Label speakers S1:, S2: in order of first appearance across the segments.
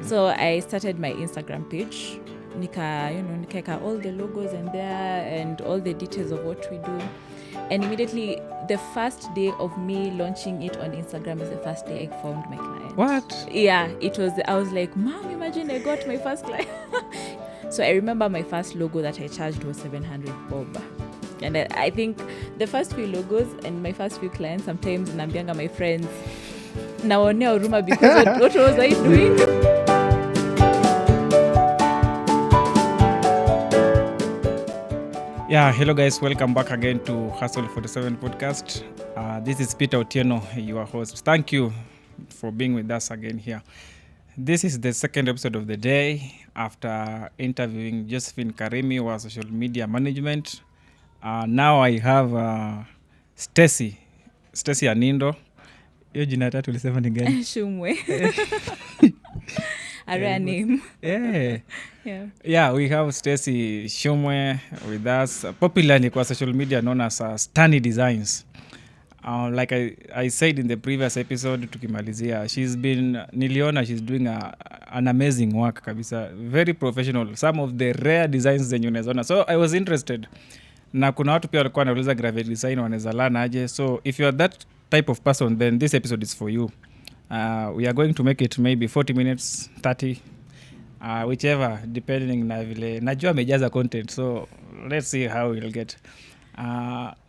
S1: So I started my Instagram page. Nika all the logos in there and all the details of what we do. And immediately, the first day of me launching it on Instagram is the first day I found my client.
S2: What?
S1: Yeah, it was. I was like, Mom, imagine I got my first client. So I remember my first logo that I charged was 700 bob. And I think the first few logos and my first few clients, sometimes nambianga my friends, naonea huruma because what was I doing?
S2: Yeah, hello guys, welcome back again to Hustle 47 podcast. This is Peter Otieno, your host. Thank you for being with us again here. This is the second episode of the day after interviewing Josephine Karimi, our social media management. Now I have Stacy Anindo. Hiyo jina tatu ulisema ni gani?
S1: Shumwe. A rare name.
S2: Yeah, we have Stacy Shumwe with us, popularly kwa social media known as Stani Designs. Like I said in the previous episode, tukimalizia, she's doing an amazing work kabisa, very professional, some of the rare designs zenye unaziona. So I was interested, na kuna watu pia walikuwa wanauliza graphic design wanaweza learn aje. So if you are that type of person, then this episode is for you. We are going to make it maybe 40 minutes, 30, whichever, depending na vile najua amejaza content, so let's see how we'll get.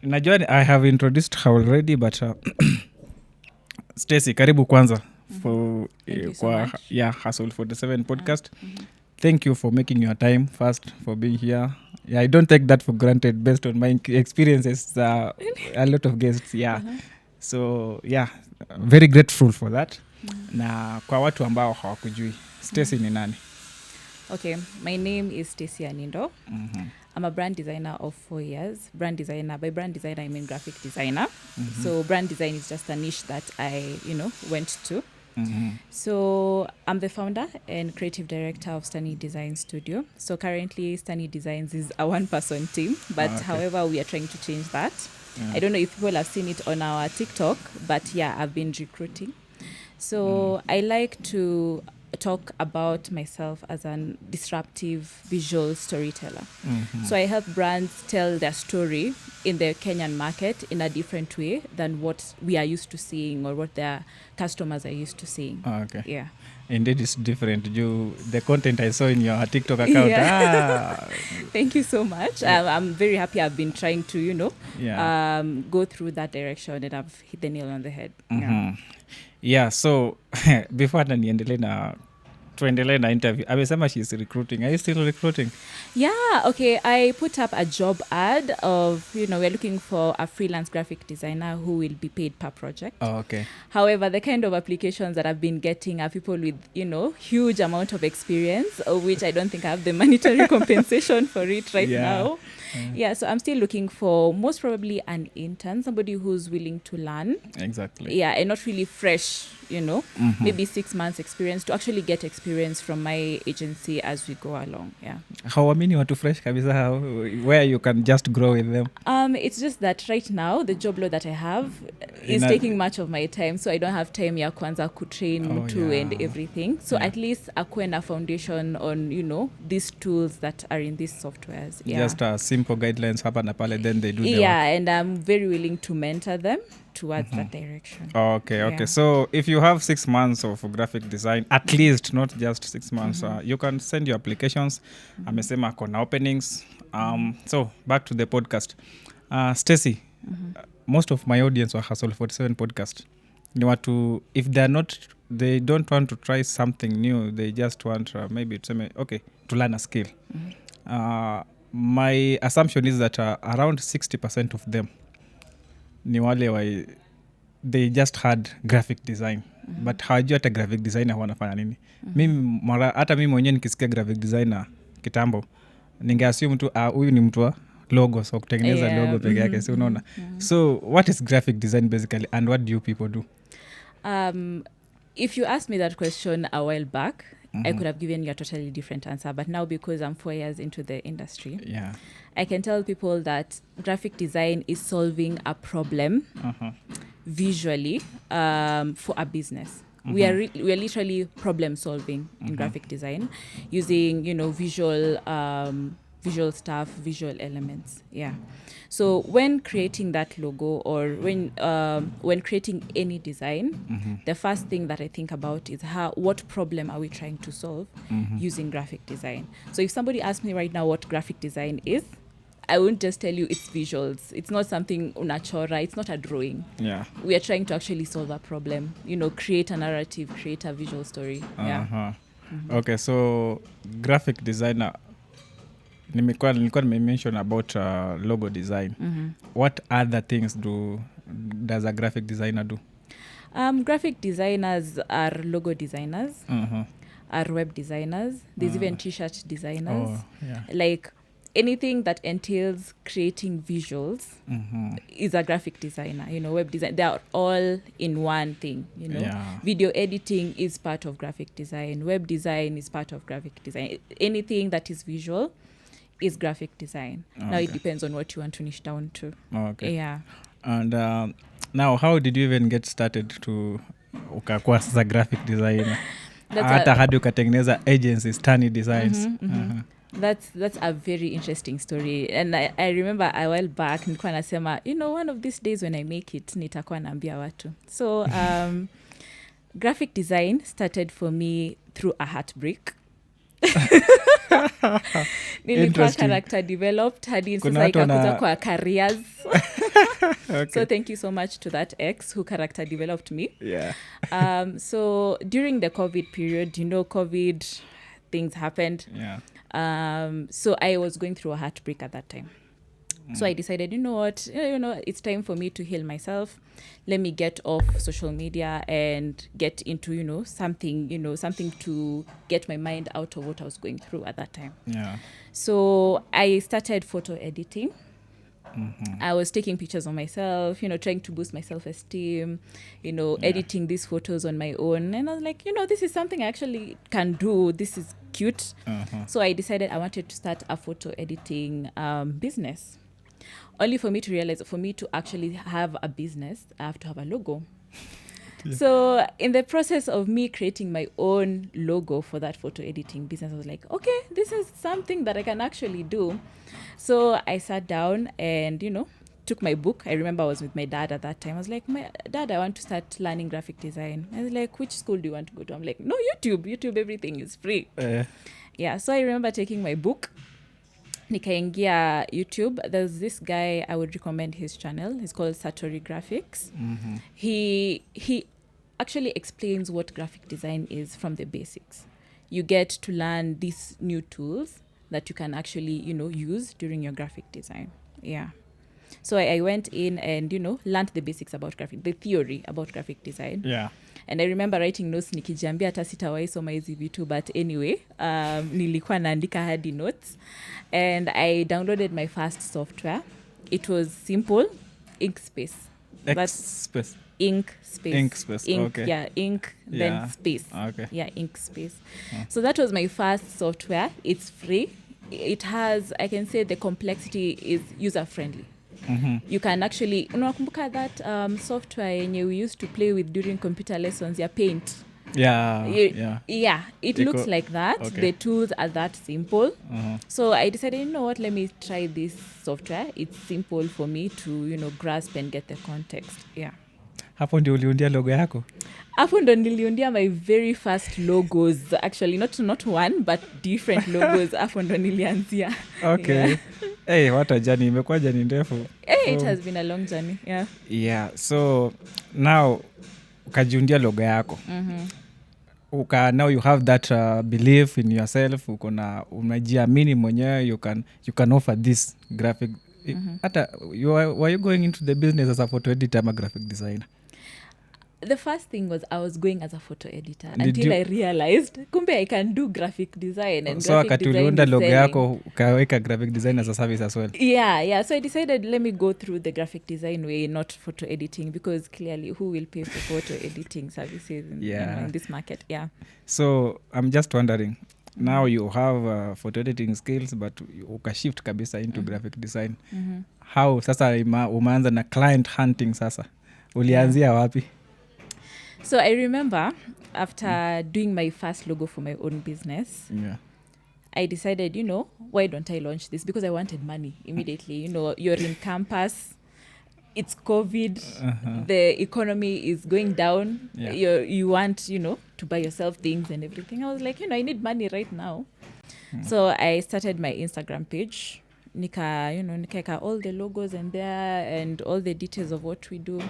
S2: Najua I have introduced her already, but Stacy, karibu kwanza for Hustle 47 podcast. Thank you for making your time first, for being here. Yeah, I don't take that for granted based on my experiences, a lot of guests. So very grateful for that. Na kwa watu ambao hawakujui, Stacy ni nani?
S1: Okay, my name is Stacy Anindo. I'm a brand designer of 4 years. Brand designer, by brand designer I mean graphic designer. So brand design is just a niche that I, went to. So I'm the founder and creative director of Stani Designs Studio. So currently Stani Designs is a one-person team, but however we are trying to change that. I don't know if people have seen it on our TikTok, but I've been recruiting. So I like to talk about myself as a disruptive visual storyteller. So I help brands tell their story in the Kenyan market in a different way than what we are used to seeing or what their customers are used to seeing.
S2: Okay.
S1: Yeah.
S2: Indeed, it's different. The content I saw in your TikTok account.
S1: Thank you so much. I'm very happy. I've been trying to, go through that direction, and I've hit the nail on the head.
S2: So before tuendelee na interview, amesema she's recruiting. Are you still recruiting?
S1: Okay. I put up a job ad of, we're looking for a freelance graphic designer who will be paid per project.
S2: Okay.
S1: However, the kind of applications that I've been getting are people with, huge amount of experience, of which I don't think I have the monetary compensation for it now. So I'm still looking for most probably an intern, somebody who's willing to learn.
S2: Exactly.
S1: And not really fresh, maybe 6 months experience, to actually get experience from my agency as we go along.
S2: How many watu fresh kabisa, where you can just grow with them?
S1: It's just that right now the job load that I have is taking much of my time, so I don't have time ya kwanza kutrain and everything. So at least akuwe na foundation on these tools that are in these softwares.
S2: Just simple guidelines hapa na pale, then they do the work.
S1: And I'm very willing to mentor them towards that direction.
S2: Okay. So if you have 6 months of graphic design, at least, not just 6 months, you can send your applications. Amesema kona openings. So back to the podcast. Stacy, most of my audience wa Hustle 47 podcast ni watu, if they don't want to try something new, they just want maybe to learn a skill. My assumption is that around 60% of them ni wale they just had graphic design, but hawajui hata graphic designer wanafanya nini. Mimi mwenyewe nikisikia graphic designer kitambo, ningeassume tu huyu ni mtu wa logo, so kutengeneza logo peke yake, si unaona. So what is graphic design basically, and what do you people do?
S1: If you asked me that question a while back, I could have given you a totally different answer. But now, because I'm 4 years into the industry, I can tell people that graphic design is solving a problem visually for a business. We are literally problem solving in graphic design using, visual stuff, visual elements. Yeah. So when creating that logo or when creating any design, the first thing that I think about is what problem are we trying to solve using graphic design. So if somebody asks me right now what graphic design is, I won't just tell you it's visuals. It's not something unachora. It's not a drawing.
S2: Yeah.
S1: We are trying to actually solve a problem, create a narrative, create a visual story. Yeah.
S2: Okay, so graphic designer, nilikuwa nimemention about logo design. What other things does a graphic designer do?
S1: Graphic designers are logo designers, are web designers. There's even t-shirt designers.
S2: Oh, yeah.
S1: Like anything that entails creating visuals is a graphic designer. Web design, they are all in one thing.
S2: Yeah.
S1: Video editing is part of graphic design. Web design is part of graphic design. Anything that is visual is graphic design. Okay. Now it depends on what you want to niche down to.
S2: Okay.
S1: Yeah.
S2: And now, how did you even get started to ukakuwa sasa graphic designer? Hata hadi ukatengeneza agency Stani Designs.
S1: That's a very interesting story, and I remember a while back nilikuwa nasema one of these days when I make it nitakuwa naambia watu. So graphic design started for me through a heartbreak. Nilikuwa character developed hadi sasa ikakuza kwa careers. Okay. So thank you so much to that ex who character developed me.
S2: Yeah.
S1: So during the COVID period, COVID things happened.
S2: Yeah.
S1: So I was going through a heartbreak at that time. So I decided, what, it's time for me to heal myself. Let me get off social media and get into, something to get my mind out of what I was going through at that time.
S2: Yeah.
S1: So I started photo editing. I was taking pictures of myself, trying to boost my self-esteem, editing these photos on my own. And I was like, this is something I actually can do. This is cute. So I decided I wanted to start a photo editing business. Only for me to realize, for me to actually have a business, I have to have a logo. Yeah. So in the process of me creating my own logo for that photo editing business, I was like, okay, this is something that I can actually do. So I sat down and, took my book. I remember I was with my dad at that time. I was like, Dad, I want to start learning graphic design. I was like, which school do you want to go to? I'm like, no, YouTube, everything is free. Yeah, so I remember taking my book. Nikaingia YouTube. There's this guy, I would recommend his channel. He's called Satori Graphics. He actually explains what graphic design is from the basics. You get to learn these new tools that you can actually, use during your graphic design. Yeah. So I went in and, learned the basics about the theory about graphic design.
S2: Yeah.
S1: And I remember writing notes nikijiambia hata sitawahi soma hizi vitu, but anyway, nilikuwa naandika hadi notes. And I downloaded my first software. It was simple, Inkspace.
S2: Inkspace.
S1: Inkspace.
S2: Okay.
S1: Yeah, ink, then space.
S2: Okay.
S1: Yeah, Inkspace. So that was my first software. It's free. It has, I can say the complexity is user-friendly. You can actually, unakumbuka that software yenye we used to play with during computer lessons, Paint. Yeah, it looks like that. Okay. The tools are that simple. So I decided, let me try this software. It's simple for me to, grasp and get the context. Yeah.
S2: Hapo ndio uliundia logo yako?
S1: Hapo ndo niliundia my very first logos. Actually, not one, but different logos. Hapo ndo nilianzia.
S2: Okay. Yeah. Hey, what a journey. Imekuwa journey ndefu.
S1: It has been a long journey. Yeah.
S2: Yeah. So now ukajiundia logo yako. Now you have that belief in yourself. Unajiamini mwenyewe you can offer this graphic. Hata were you going into the business as a photo editor or graphic designer?
S1: The first thing was I was going as a photo editor until I realized kumbe I can do graphic design and
S2: so
S1: graphic design. So
S2: akatuliunda logo yako ukaweka graphic design as a service as well.
S1: Yeah. So I decided let me go through the graphic design way, not photo editing, because clearly who will pay for photo editing services in this market? Yeah. So
S2: I'm just wondering, now you have photo editing skills but ukashift kabisa into graphic design. How sasa umeanza na client hunting sasa? Ulianzia wapi?
S1: So I remember after doing my first logo for my own business, I decided, why don't I launch this? Because I wanted money immediately. You're in campus, it's COVID, the economy is going down. You want, to buy yourself things and everything. I was like, I need money right now. So I started my Instagram page. Nika all the logos and there and all the details of what we do.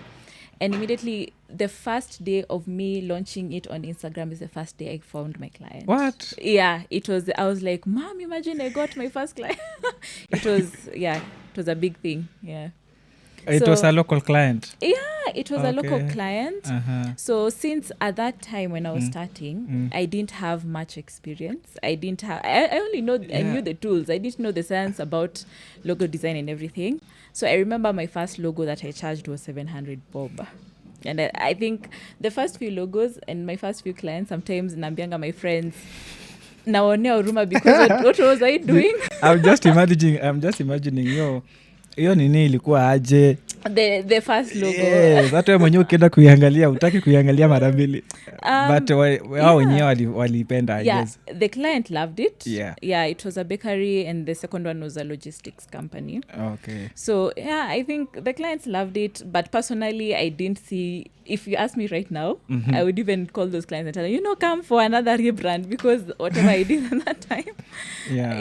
S1: And immediately, the first day of me launching it on Instagram is the first day I found my client.
S2: What?
S1: Yeah, I was like, Mom, imagine I got my first client. It was a big thing. Yeah.
S2: It was a local client?
S1: Yeah, it was a local client. So since at that time when I was starting, I didn't have much experience. I only I knew the tools. I didn't know the science about logo design and everything. So I remember my first logo that I charged was 700 bob. And I think the first few logos and my first few clients, sometimes nambianga my friends, naonea huruma because what was I doing?
S2: I'm just imagining hiyo nini ilikuwa aje
S1: the first logo.
S2: Yes, hata wewe mwenyewe ukienda kuiangalia utaki kuiangalia mara mbili. But wao wenyewe walipenda, I guess.
S1: The client loved it.
S2: Yeah,
S1: it was a bakery and the second one was a logistics company.
S2: Okay.
S1: So I think the clients loved it, but personally I didn't see, if you ask me right now, I would even call those clients and tell them, come for another rebrand, because whatever I did at that time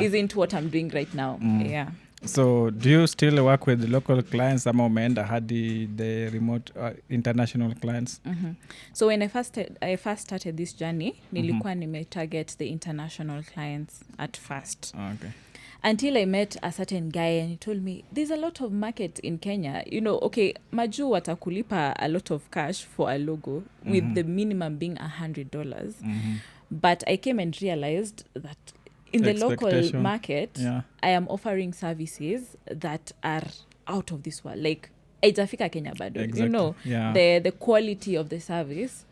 S1: isn't what I'm doing right now. Yeah.
S2: So do you still work with local clients ama umeenda hadi the remote international clients?
S1: So when I first started this journey, nilikuwa nimetarget the international clients at first.
S2: Okay.
S1: Until I met a certain guy and he told me, there's a lot of market in Kenya. Okay, maju watakulipa a lot of cash for a logo with the minimum being $100. But I came and realized that in the local market, I am offering services that are out of this world. Like, haijafika Kenya bado.
S2: Exactly.
S1: The quality of the service,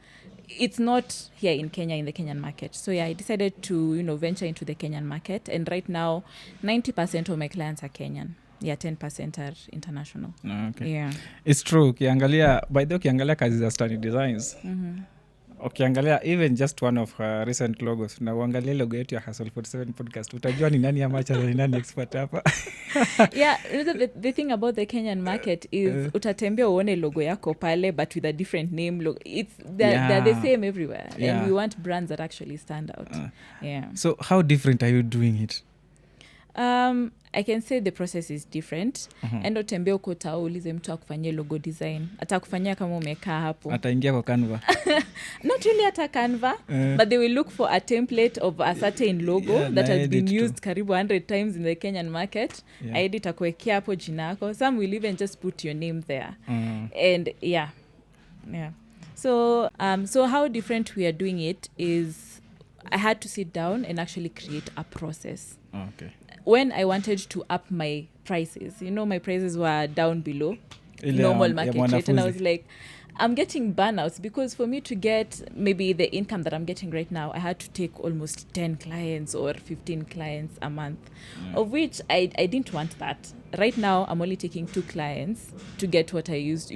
S1: it's not here in Kenya, in the Kenyan market. So I decided to, venture into the Kenyan market. And right now, 90% of my clients are Kenyan. 10% are international.
S2: Okay.
S1: Yeah.
S2: It's true. Ukiangalia kazi za Stani Designs, ukiangalia even just one of her recent logos, na uangalia logo yetu ya Hustle 47 podcast, utajua ni nani amateur na ni nani expert hapa.
S1: The thing about the Kenyan market is utatembea uone logo yako pale but with a different name. They're the same everywhere. And we want brands that actually stand out.
S2: So how different are you doing it?
S1: I can say the process is different. Endo tembea uko tao ulize mtu akufanyie logo design. Atakufanyia kama umekaa hapo.
S2: Ataingia kwa Canva.
S1: Not really at a Canva, but they will look for a template of a certain logo that has been used karibu 100 times in the Kenyan market. Edit akuwekea hapo jina yako. Some will even just put your name there. And So how different we are doing it is I had to sit down and actually create a process.
S2: Okay.
S1: When I wanted to up my prices, my prices were down below normal market rate. And I was like, I'm getting burnouts because for me to get maybe the income that I'm getting right now, I had to take almost 10 clients or 15 clients a month, of which I didn't want that. Right now, I'm only taking 2 clients to get what I used,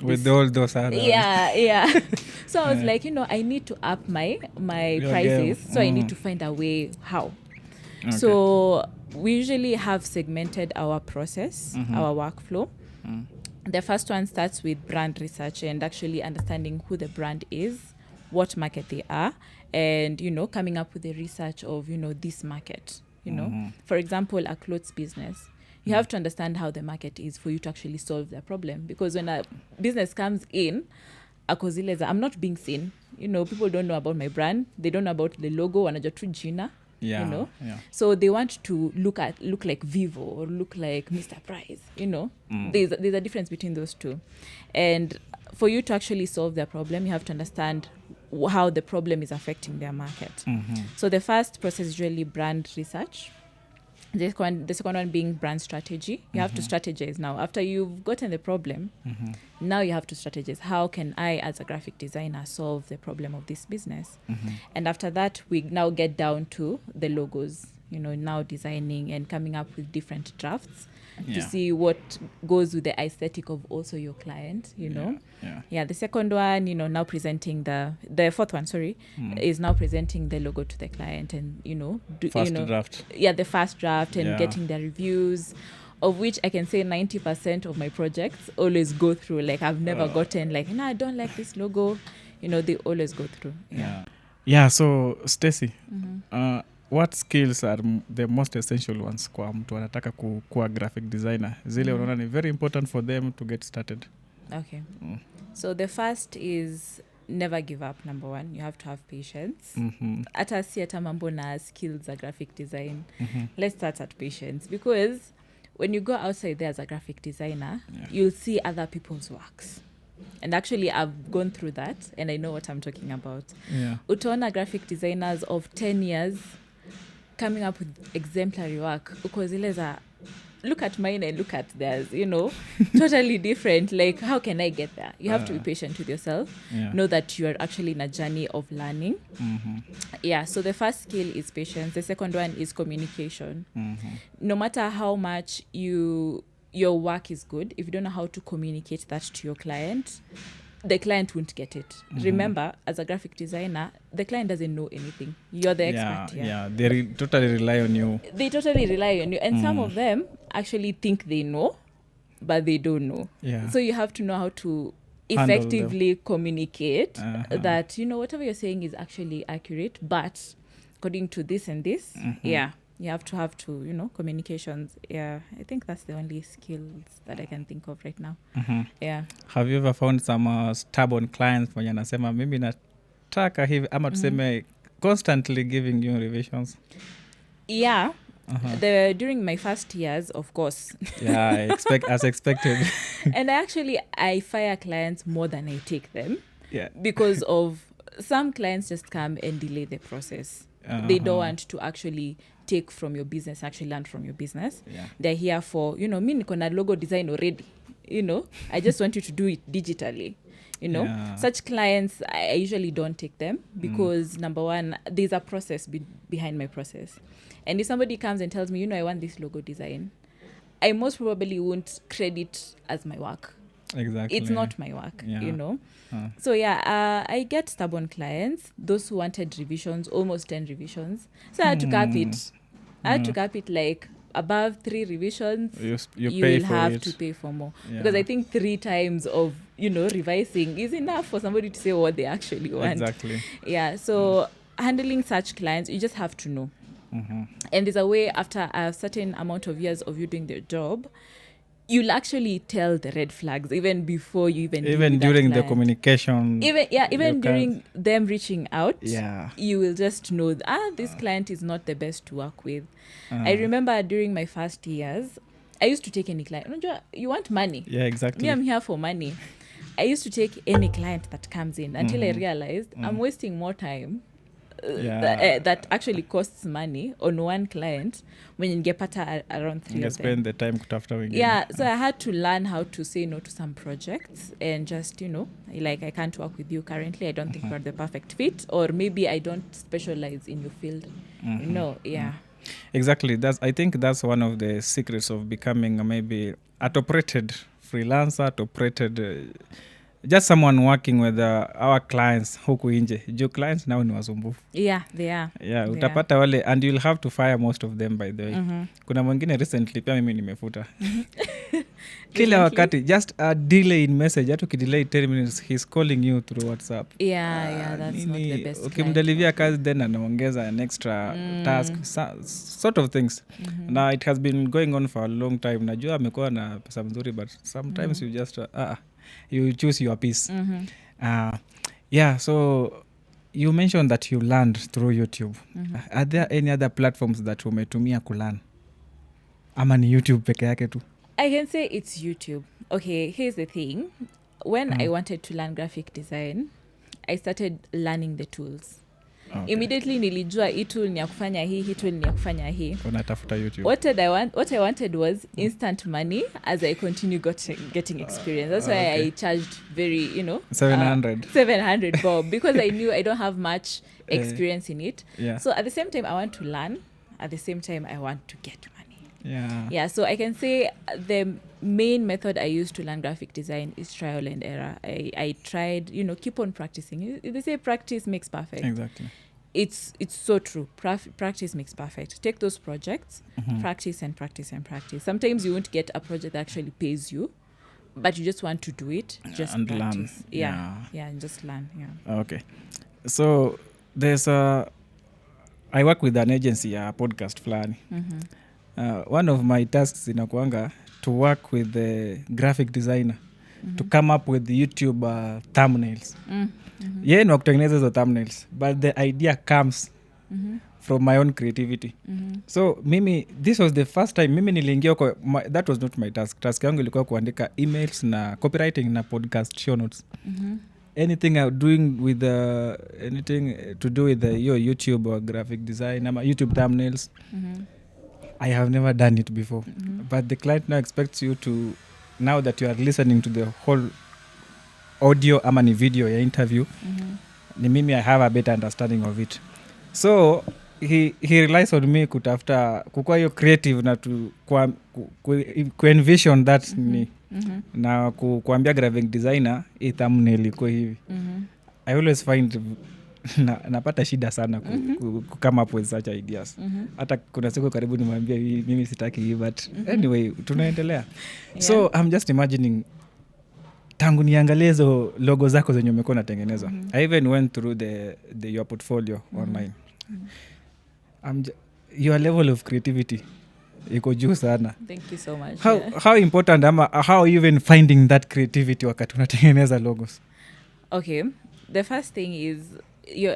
S2: with all those other.
S1: So I was like, I need to up my prices. So I need to find a way how. Okay. So we usually have segmented our process, our workflow. The first one starts with brand research and actually understanding who the brand is, what market they are, and, coming up with the research of, this market, For example, a clothes business. You have to understand how the market is for you to actually solve their problem. Because when a business comes in, I'm not being seen. People don't know about my brand. They don't know about the logo, wanajua tu jina. So they want to look like Vivo or look like Mr. Price. There's a difference between those two. And for you to actually solve their problem, you have to understand how the problem is affecting their market. So the first process is really brand research. The second one being brand strategy. You have to strategize now. After you've gotten the problem, now you have to strategize. How can I, as a graphic designer, solve the problem of this business? And after that, we now get down to the logos, now designing and coming up with different drafts to see what goes with the aesthetic of also your client, you know. The second one, now presenting the fourth one, is now presenting the logo to the client, and
S2: draft.
S1: The first draft, and getting their reviews, of which I can say 90% of my projects always go through. Like, I've never gotten like, I don't like this logo. They always go through.
S2: So Stacy, what skills are the most essential ones kwa mtu anataka kuwa graphic designer? Zile unaona ni very important for them to get started.
S1: Okay. So the first is never give up. Number one, you have to have patience. Ata si ata mambo na skills za graphic design. Let's start at patience, because when you go outside there as a graphic designer, you'll see other people's works. And actually, I've gone through that, and I know what I'm talking about. Utaona graphic designers of 10 years coming up with exemplary work. Ukozileza, look at mine and look at theirs, totally different. Like, how can I get there? You have to be patient with yourself. Know that you are actually in a journey of learning. So the first skill is patience. The second one is communication. No matter how much your work is good, if you don't know how to communicate that to your client, the client won't get it. Remember, as a graphic designer, the client doesn't know anything. You're the expert.
S2: They totally rely on you.
S1: And some of them actually think they know, but they don't know. So you have to know how to effectively communicate that, whatever you're saying is actually accurate, but according to this and this, you have to communications. I think that's the only skills that I can think of right now.
S2: Have you ever found some stubborn clients mwenye anasema mimi nataka hivi ama tuseme constantly giving you revisions?
S1: During my first years, of course.
S2: As expected.
S1: And I fire clients more than I take them. Because of some clients just come and delay the process. They don't want to actually take from your business, actually learn from your business. They're here for, me niko na logo design already. I just want you to do it digitally. Such clients, I usually don't take them because number one, there's a process behind my process. And if somebody comes and tells me, I want this logo design, I most probably won't credit as my work.
S2: Exactly.
S1: It's not my work, So I get stubborn clients, those who wanted revisions, almost 10 revisions. So I had to cap it. I had to cap it like above 3 revisions, you will have to pay for more. Because I think 3 times of, revising is enough for somebody to say what they actually want.
S2: Exactly.
S1: So handling such clients, you just have to know. And there's a way, after a certain amount of years of you doing the job, you'll actually tell the red flags even before you even
S2: during the communication,
S1: even during them reaching out. You will just know this client is not the best to work with. I remember during my first years, I used to take any client. You want money?
S2: Exactly.
S1: Me, I'm here for money. I used to take any client that comes in until I realized I'm wasting more time that actually costs money on one client when you get around 3 of them.
S2: Spend the time kutafuta wengine.
S1: So I had to learn how to say no to some projects and just, like, I can't work with you currently. I don't think we're the perfect fit, or maybe I don't specialize in your field.
S2: Exactly. I think that's one of the secrets of becoming maybe a toprated freelancer, toprated just someone working with our clients huku nje. Your clients now ni wasumbufu.
S1: They are.
S2: Utapata wale, and you'll have to fire most of them, by the way. Kuna mwingine recently pia mimi nimefuta. Kila wakati, just a delay in message. Hatu kidelay 10 minutes, he's calling you through Whatsap.
S1: That's not the best.
S2: Ukimdelivia kazi, then anaongeza an extra task, sort of things. Now it has been going on for a long time. Najua amekuwa na pesa mzuri, but sometimes you just you choose your piece. So you mentioned that you learned through YouTube. Are there any other platforms that umetumia kulearn? Ama ni YouTube peke yake tu?
S1: I can say it's YouTube. Okay, here's the thing. When I wanted to learn graphic design, I started learning the tools. Immediately nilijua hii tool ni ya kufanya hii tool ni ya kufanya hii.
S2: Unatafuta YouTube.
S1: What I wanted was instant money as I continue getting experience. That's why I charged very, 700 bob, because I knew I don't have much experience in it. So at the same time I want to learn, at the same time I want to get money. Yeah, so I can say the main method I use to learn graphic design is trial and error. I tried, keep on practicing. They say practice makes perfect.
S2: Exactly.
S1: It's so true. Practice makes perfect. Take those projects, practice and practice and practice. Sometimes you won't get a project that actually pays you, but you just want to do it. Just
S2: and
S1: practice.
S2: learn.
S1: Yeah, and just learn. Yeah.
S2: Okay. So there's I work with an agency, a podcast fulani. One of my tasks inakuanga to work with the graphic designer to come up with the YouTube thumbnails. Yeye ni wakutengeneza hizo thumbnails, but the idea comes from my own creativity. So mimi, this was the first time mimi niliingia kwa that was not my task yangu ilikuwa kuandika emails na copywriting na podcast show notes. Anything I'm doing with anything to do with your YouTube or graphic design ama YouTube thumbnails, I have never done it before. But the client now expects you to, now that you are listening to the whole audio ama ni video ya interview, ni mimi I have a better understanding of it. So he relies on me kutafuta kukua hiyo creative na ku envision that ni na kuambia graphic designer hii thumbnail iko hivi. I always find napata shida sana come up with such ideas. Hata kuna siku karibu nimwambia mimi sitaki hii, but anyway tunaendelea. So I'm just imagining tangu niangalie hizo logo zako zenye umekuwa unatengeneza. I even went through your portfolio online. Your level of creativity iko juu sana.
S1: Thank you so much.
S2: How important ama how are you even finding that creativity wakati unatengeneza logos?
S1: Okay, the first thing is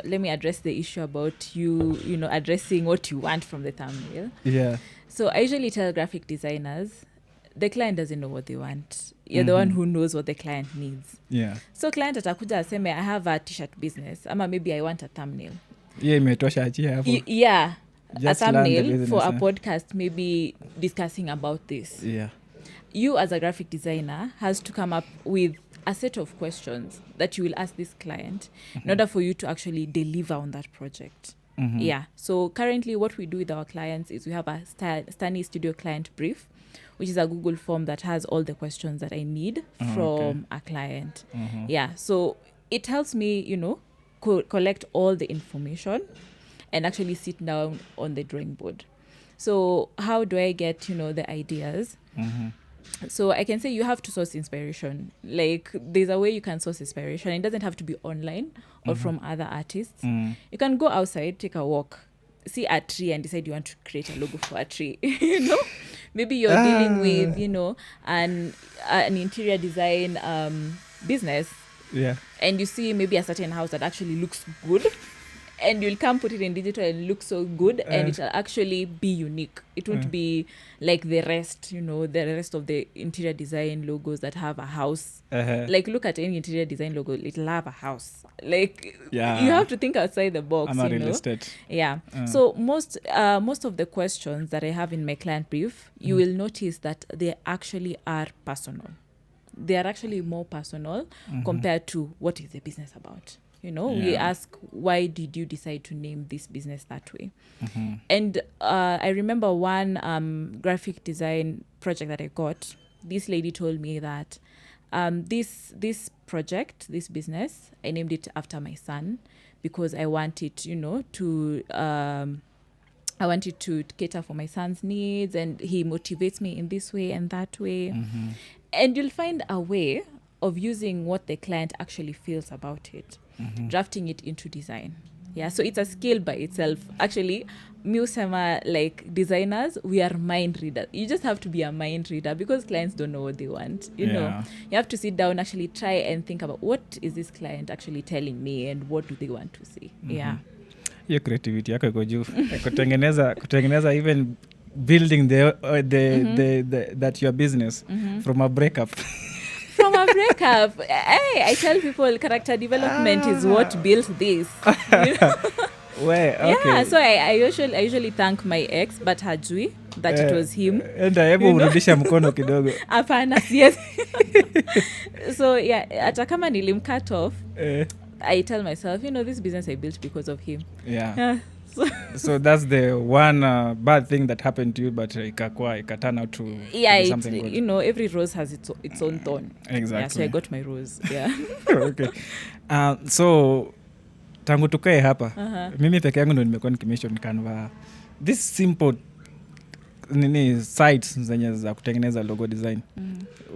S1: let me address the issue about you addressing what you want from the thumbnail.
S2: Yeah.
S1: So I usually tell graphic designers the client doesn't know what they want. You're the one who knows what the client needs.
S2: Yeah.
S1: So client atakuja aseme I have a t-shirt business ama maybe I want a thumbnail.
S2: Yeah, imetosha achia hapo.
S1: Yeah.
S2: Just
S1: a thumbnail
S2: business,
S1: for a podcast maybe discussing about this.
S2: Yeah.
S1: You as a graphic designer has to come up with a set of questions that you will ask this client in order for you to actually deliver on that project. Yeah. So currently what we do with our clients is we have a Stani Studio client brief, which is a Google form that has all the questions that I need from a client. Yeah. So it helps me, collect all the information and actually sit down on the drawing board. So how do I get, the ideas? So I can say you have to source inspiration. Like there's a way you can source inspiration. It doesn't have to be online or from other artists. You can go outside, take a walk, see a tree and decide you want to create a logo for a tree. Maybe you're dealing with, an interior design business.
S2: Yeah.
S1: And you see maybe a certain house that actually looks good. And you'll come put it in digital and look so good and it will actually be unique. It won't be like the rest, the rest of the interior design logos that have a house. Like look at any interior design logo, it'll have a house. Like you have to think outside the box.
S2: I'm a real estate.
S1: Yeah. So most of the questions that I have in my client brief, you will notice that they actually are personal. They are actually more personal compared to what is the business about. We ask, why did you decide to name this business that way? And I remember one graphic design project that I got. This lady told me that this project, this business, I named it after my son because I wanted, I wanted to cater for my son's needs and he motivates me in this way and that way. And you'll find a way of using what the client actually feels about it. Drafting it into design. Yeah, so it's a skill by itself. Actually, musema like designers, we are mind readers. You just have to be a mind reader because clients don't know what they want. You know, you have to sit down, actually try and think about what is this client actually telling me and what do they want to see. Yeah.
S2: Your creativity yako iko juu. Kutengeneza even building that your business from a breakup.
S1: From a breakup. Hey, I tell people character development is what built this.
S2: Well, okay.
S1: Yeah, so I usually thank my ex, but hajui that it was him.
S2: And hebu urudisha mkono kidogo.
S1: Hapana, yes. So yeah, hata kama nilim cut off, I tell myself, this business I built because of him.
S2: Yeah. So that's the one bad thing that happened to you, but ika turn out to be something good.
S1: You know, every rose has its own thorn.
S2: Exactly.
S1: Yeah, so I got my rose. Yeah.
S2: Okay. So tangu tukae hapa, mimi peke yangu ndo nimekuwa nikimention Canva. This simple sites zenye za kutengeneza logo design.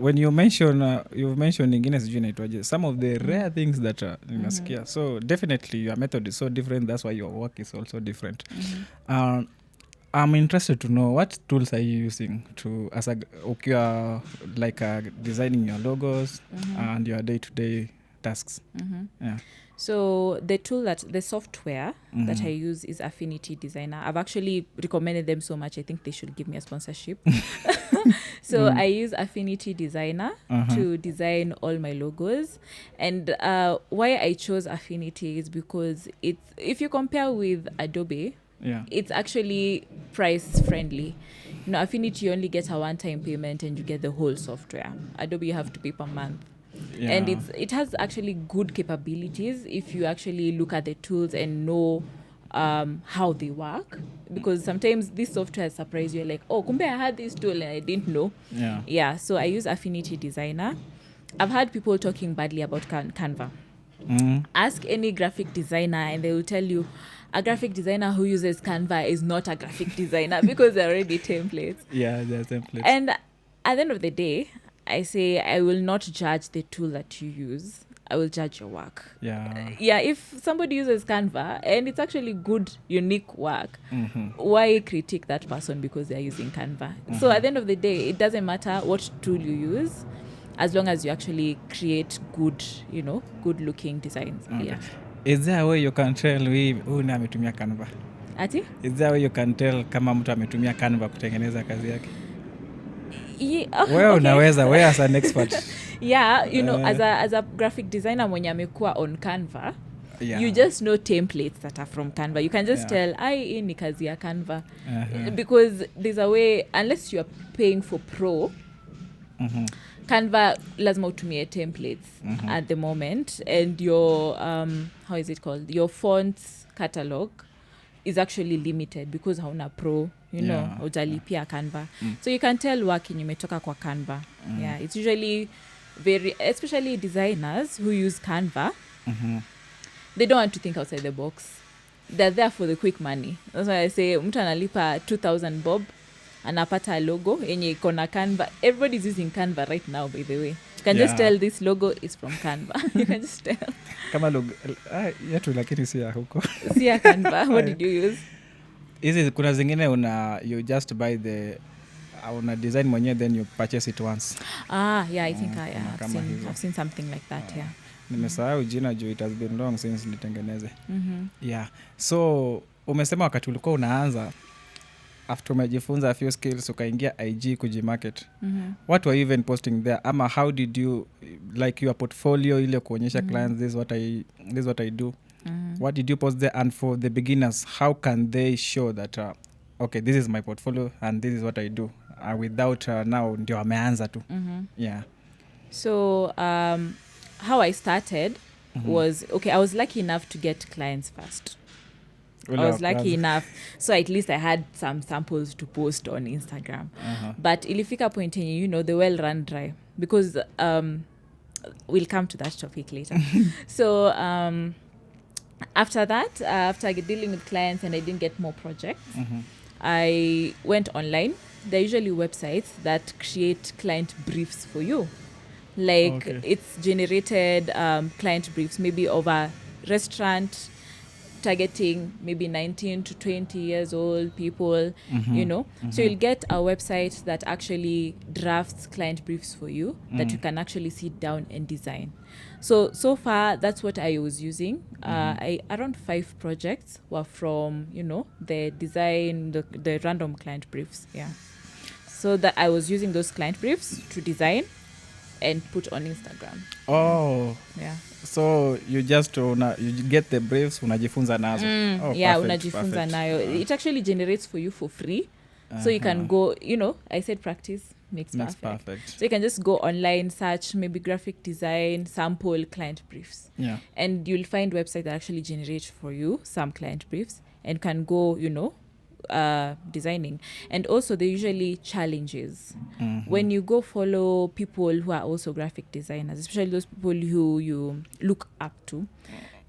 S2: When you mention you've mentioned ingine sijui inaitwaje, some of the rare things that nimesikia. So definitely your method is so different, that's why your work is also different. I'm interested to know what tools are you using to ukiwa like designing your logos and your day-to-day tasks. Yeah.
S1: So the software that I use is Affinity Designer. I've actually recommended them so much. I think they should give me a sponsorship. So I use Affinity Designer to design all my logos. And why I chose Affinity is because if you compare with Adobe, it's actually price friendly. You know, Affinity, you only get a one-time payment and you get the whole software. Adobe, you have to pay per month. Yeah. And it has actually good capabilities if you actually look at the tools and know how they work, because sometimes this software surprise you, like, oh, kumbe I had this tool and I didn't know. Yeah, so I use Affinity Designer. I've heard people talking badly about Canva. Ask any graphic designer and they will tell you a graphic designer who uses Canva is not a graphic designer because they're already templates.
S2: Yeah, they're templates.
S1: And at the end of the day, I say I will not judge the tool that you use. I will judge your work. Yeah, if somebody uses Canva and it's actually good, unique work, why critique that person because they're using Canva? So at the end of the day, it doesn't matter what tool you use, as long as you actually create good looking designs. Okay. Yeah.
S2: Is there a way you can tell huyu ametumia Canva?
S1: Ati?
S2: Is there a way you can tell kama mtu ametumia Canva kutengeneza kazi yake? Unaweza, wewe as an expert.
S1: Yeah, you know, as a graphic designer mwenye amekuwa on Canva, you just know templates that are from Canva. You can just tell, hii ni kazi ya Canva. Because there's a way, unless you are paying for pro, Canva lazima utumie templates at the moment, and your how is it called, your fonts catalog is actually limited because hauna pro, you know, utalipia Canva. So you can tell work imetoka kwa Canva. Yeah, it's usually especially designers who use Canva, they don't want to think outside the box. They're there for the quick money. That's why I say mtu analipa 2,000 bob anapata logo yenye iko na Canva. Everybody's using Canva right now, by the way. You can just tell this logo is from Canva. You can just tell.
S2: Kama logo yetu lakini si ya huko.
S1: Si ya Canva. What did you use?
S2: Hizi kuna zingine you just buy the una design mwenyewe then you purchase it once.
S1: Yeah, I think I've seen something like that. Yeah.
S2: Nimesahau jina juu it has been long since nitengeneze. Yeah. So umesema wakati ulikuwa unaanza, after umejifunza a few skills ukaingia IG kujimarket, what were you even posting there? Ama how did you, like your portfolio ile kuonyesha clients, this is what I do? What did you post there? And for the beginners, how can they show that okay, this is my portfolio and this is what I do, without now ndio ameanza tu? Yeah.
S1: So how I started was, okay, I was lucky enough to get clients first. I was lucky enough, so at least I had some samples to post on Instagram. But ilifika point, you know, the well run dry, because we'll come to that topic later. So after that, after dealing with clients and I didn't get more projects, I went online. There are usually websites that create client briefs for you. Like it's generated client briefs, maybe of a restaurant targeting maybe 19 to 20 years old people, you know. So you'll get a website that actually drafts client briefs for you that you can actually sit down and design. So far, that's what I was using. Around 5 projects were from, you know, the design, the random client briefs. Yeah. So that I was using those client briefs to design and put on Instagram.
S2: Oh.
S1: Yeah.
S2: So you just you get the briefs, unajifunza nazo.
S1: Yeah, unajifunza nayo. It actually generates for you for free. So you can go, you know, I said practice makes perfect. So you can just go online, search maybe graphic design, sample client briefs.
S2: Yeah.
S1: And you'll find websites that actually generate for you some client briefs. and can go, designing. And also there usually challenges. When you go follow people who are also graphic designers, especially those people who you look up to,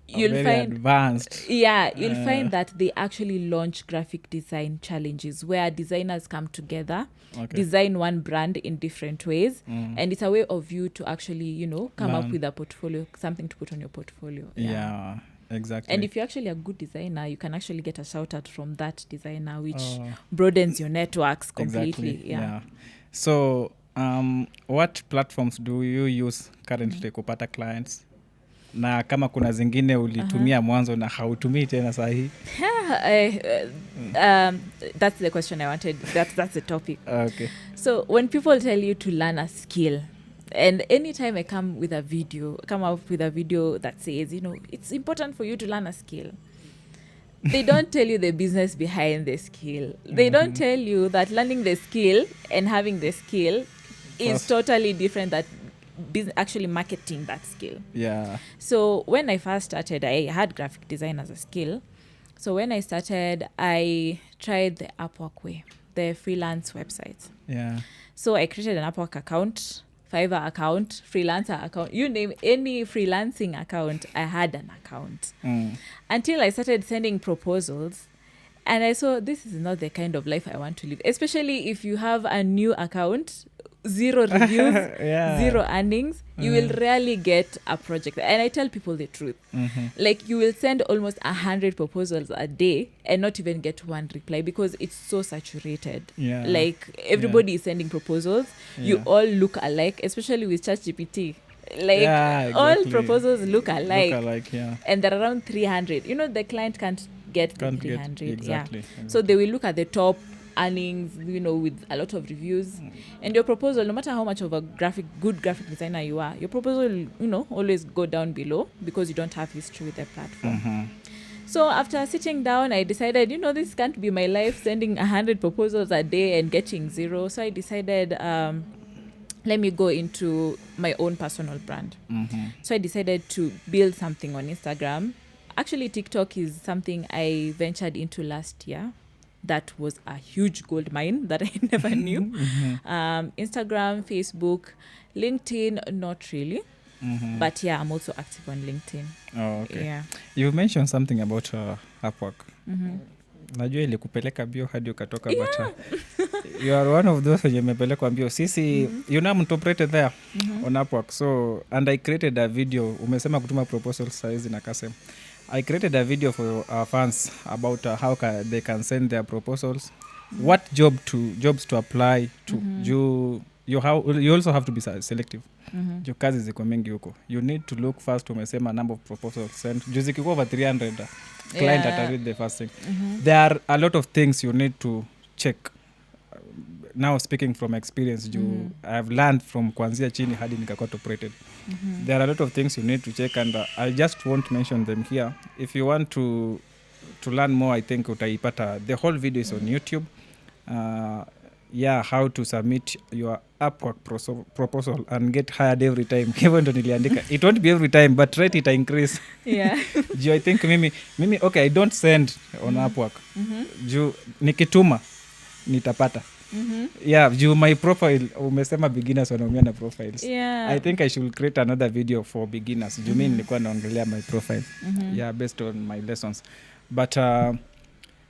S1: you'll
S2: very
S1: find
S2: advanced.
S1: you'll find that they actually launch graphic design challenges where designers come together, design one brand in different ways, and it's a way of you to actually come up with a portfolio, something to put on your portfolio.
S2: Yeah, exactly.
S1: And if you're actually a good designer, you can actually get a shout out from that designer, which broadens your networks completely.
S2: Exactly. Yeah. So what platforms do you use currently kupata clients? Na kama kuna zingine ulitumia mwanzo na hautumii tena sahi?
S1: That's the question I wanted. That's the topic.
S2: Okay.
S1: So when people tell you to learn a skill, and anytime I come up with a video that says, it's important for you to learn a skill, they don't tell you the business behind the skill. They don't tell you that learning the skill and having the skill is totally different than actually marketing that skill.
S2: Yeah.
S1: So when I first started, I had graphic design as a skill. So when I started, I tried the Upwork way, the freelance website.
S2: Yeah.
S1: So I created an Upwork account, Fiverr account, freelancer account, you name any freelancing account, I had an account. Until I started sending proposals, and I saw this is not the kind of life I want to live, especially if you have a new account, 0 reviews, 0 earnings, you will rarely get a project. And I tell people the truth. Like, you will send almost 100 proposals a day and not even get one reply because it's so saturated. Like, everybody is sending proposals. You all look alike, especially with ChatGPT. Like, exactly. All proposals look alike. And they're around 300. The client can't get 300. Exactly. So they will look at the top earnings, with a lot of reviews, and your proposal, no matter how much of a good graphic designer you are, your proposal will, always go down below because you don't have history with the platform. So after sitting down, I decided, this can't be my life, sending 100 proposals a day and getting 0. So I decided, let me go into my own personal brand. So I decided to build something on Instagram. Actually, TikTok is something I ventured into last year. That was a huge gold mine that I never knew. Instagram, Facebook, LinkedIn, not really. But yeah, I'm also active on LinkedIn.
S2: Oh, okay.
S1: Yeah.
S2: You mentioned something about Upwork. Najua ilikupeleka bio hadi ukatoka, but you are one of those wenye mepelekwa bio. Sisi, I'm toprated there on Upwork. So, and I created a video. Umesema kutuma proposal saizi na kasem. I created a video for our fans about how they can send their proposals, what jobs to apply to. You also have to be selective. Your kazi ziko mengi huko. You need to look first, umesema number of proposals sent. Juu zikikuwa over 300, client ataread the first thing. There are a lot of things you need to check. Now speaking from experience, I've learned from kuanzia chini hadi nikakuwa toprated. There are a lot of things you need to check, and I just won't mention them here. If you want to learn more, I think utaipata. The whole video is on YouTube. How to submit your Upwork proposal and get hired every time. It won't be every time, but rate it increase.
S1: Yeah.
S2: I think mimi okay, I don't send on Upwork. Nikituma nitapata. Juu my profile, umesema beginners wanaumia na profiles. I think I should create another video for beginners. Juu mimi nilikuwa naongelea my profile. Based on my lessons. But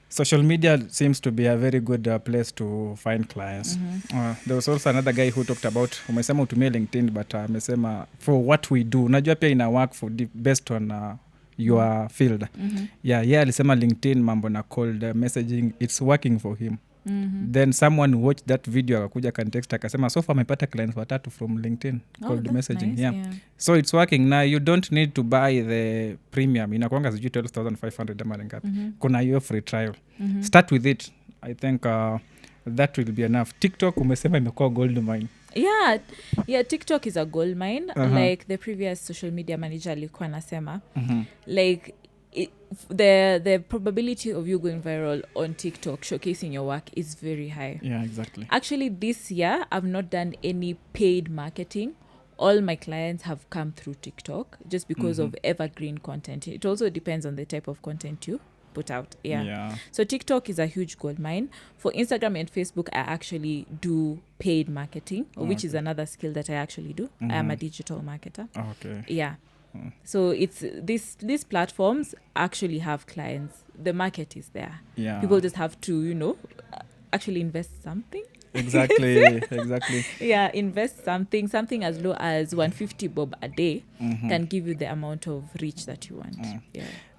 S2: social media seems to be a very good place to find clients. There was also another guy who talked about, umesema utumie LinkedIn, but umesema for what we do. Unajua pia ina work for based on your field. Alisema LinkedIn mambo na cold messaging, it's working for him. Then someone watched that video akakuja context akasema so far amepata clients 3 from LinkedIn called messaging. Nice, so it's working now. You don't need to buy the premium, inakuanga sijui 12,500 ama ngapi. Kuna hiyo free trial. Start with it. I think that will be enough. TikTok umesema imekuwa gold mine.
S1: TikTok is a gold mine. Like the previous social media manager alikuwa anasema, like the probability of you going viral on TikTok showcasing your work is very high.
S2: Exactly.
S1: Actually, this year I've not done any paid marketing. All my clients have come through TikTok just because of evergreen content. It also depends on the type of content you put out. So TikTok is a huge gold mine. For Instagram and Facebook, I actually do paid marketing, which is another skill that I actually do. I am a digital marketer. So it's these platforms actually have clients. The market is there. People just have to actually invest something.
S2: Exactly.
S1: Invest something as low as 150 bob a day can give you the amount of reach that you want.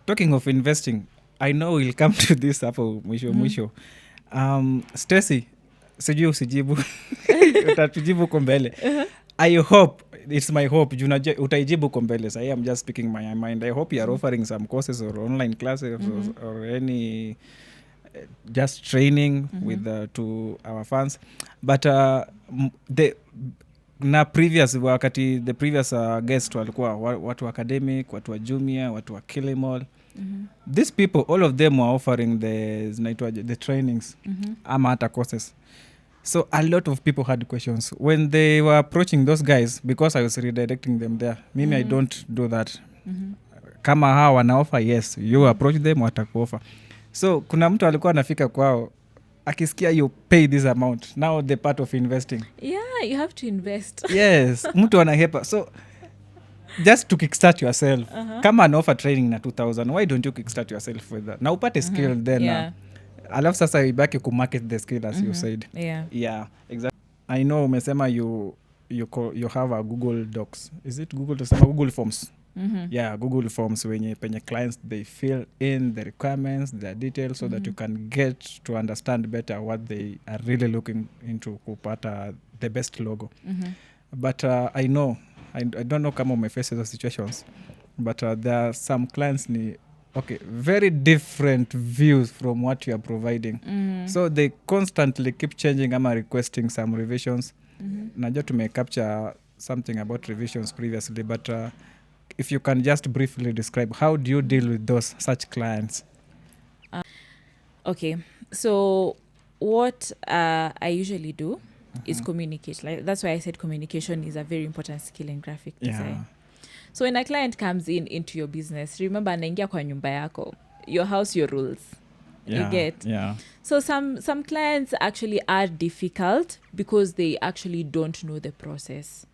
S2: Talking of investing, I know we'll come to this hapo mwisho. Stacy, sijui usijibu. Utatujibu kwa mbele. I hope, it's my hope, utaijibu kwa mbele. So I'm just speaking my mind. I hope you are offering some courses or online classes or any just training with to our fans. But wakati the previous guest walikuwa watu academic, watu wa junior, watu wa Kilimall. These people, all of them were offering the trainings ama hata courses. So a lot of people had questions when they were approaching those guys, because I was redirecting them there. Mimi I don't do that. Kama hawa wana offer, yes, you approach them, watakuoffer. So kuna mtu alikuwa anafika kwao akisikia you pay this amount, now the part of investing.
S1: You have to invest.
S2: Yes, mtu anahepa. So just to kickstart yourself, kama an offer training na 2000, why don't you kickstart yourself with that? Na upate skill then. Alafu sasa ibaki kumarket the skill as you said. Exactly. I know umesema you have a Google Docs. Is it Google Docs? Google Forms. Google Forms penye clients they fill in the requirements, the details, so that you can get to understand better what they are really looking into kupata the best logo. But I know I don't know kama umeface those situations, but there are some clients very different views from what you are providing. So they constantly keep changing ama requesting some revisions. Najua tume capture something about revisions previously, but if you can just briefly describe, how do you deal with such clients?
S1: So what I usually do is communicate. Like, that's why I said communication is a very important skill in graphic design. So when a client comes into your business, remember anaingia kwa nyumba yako, your house, your rules. You get? So some clients actually are difficult because they actually don't know the process.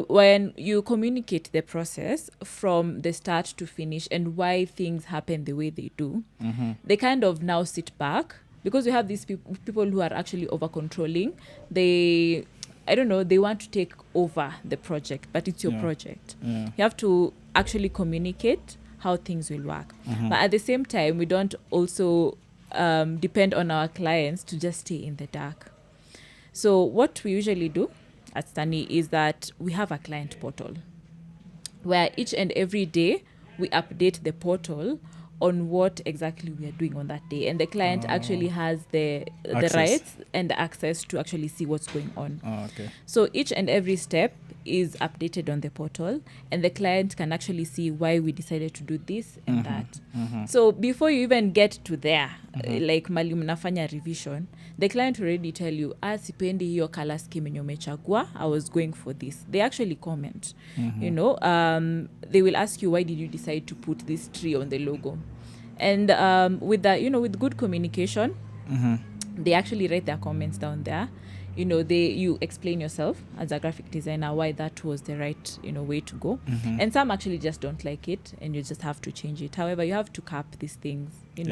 S1: When you communicate the process from the start to finish and why things happen the way they do, they kind of now sit back, because we have these people who are actually over controlling. They want to take over the project, but it's your project. You have to actually communicate how things will work. But at the same time, we don't also depend on our clients to just stay in the dark. So what we usually do at Stani is that we have a client portal where each and every day we update the portal on what exactly we are doing on that day, and the client actually has the rights and the access to actually see what's going on. So each and every step is updated on the portal, and the client can actually see why we decided to do this and that. So before you even get to there, like mali mnafanya revision, the client already tell you, sipendi hiyo color scheme yenye umechagua, I was going for this. They actually comment. They will ask you, why did you decide to put this tree on the logo? And with that, with good communication, they actually write their comments down there. You explain yourself as a graphic designer why that was the right way to go. And some actually just don't like it, and you just have to change it. However, you have to cap these things. You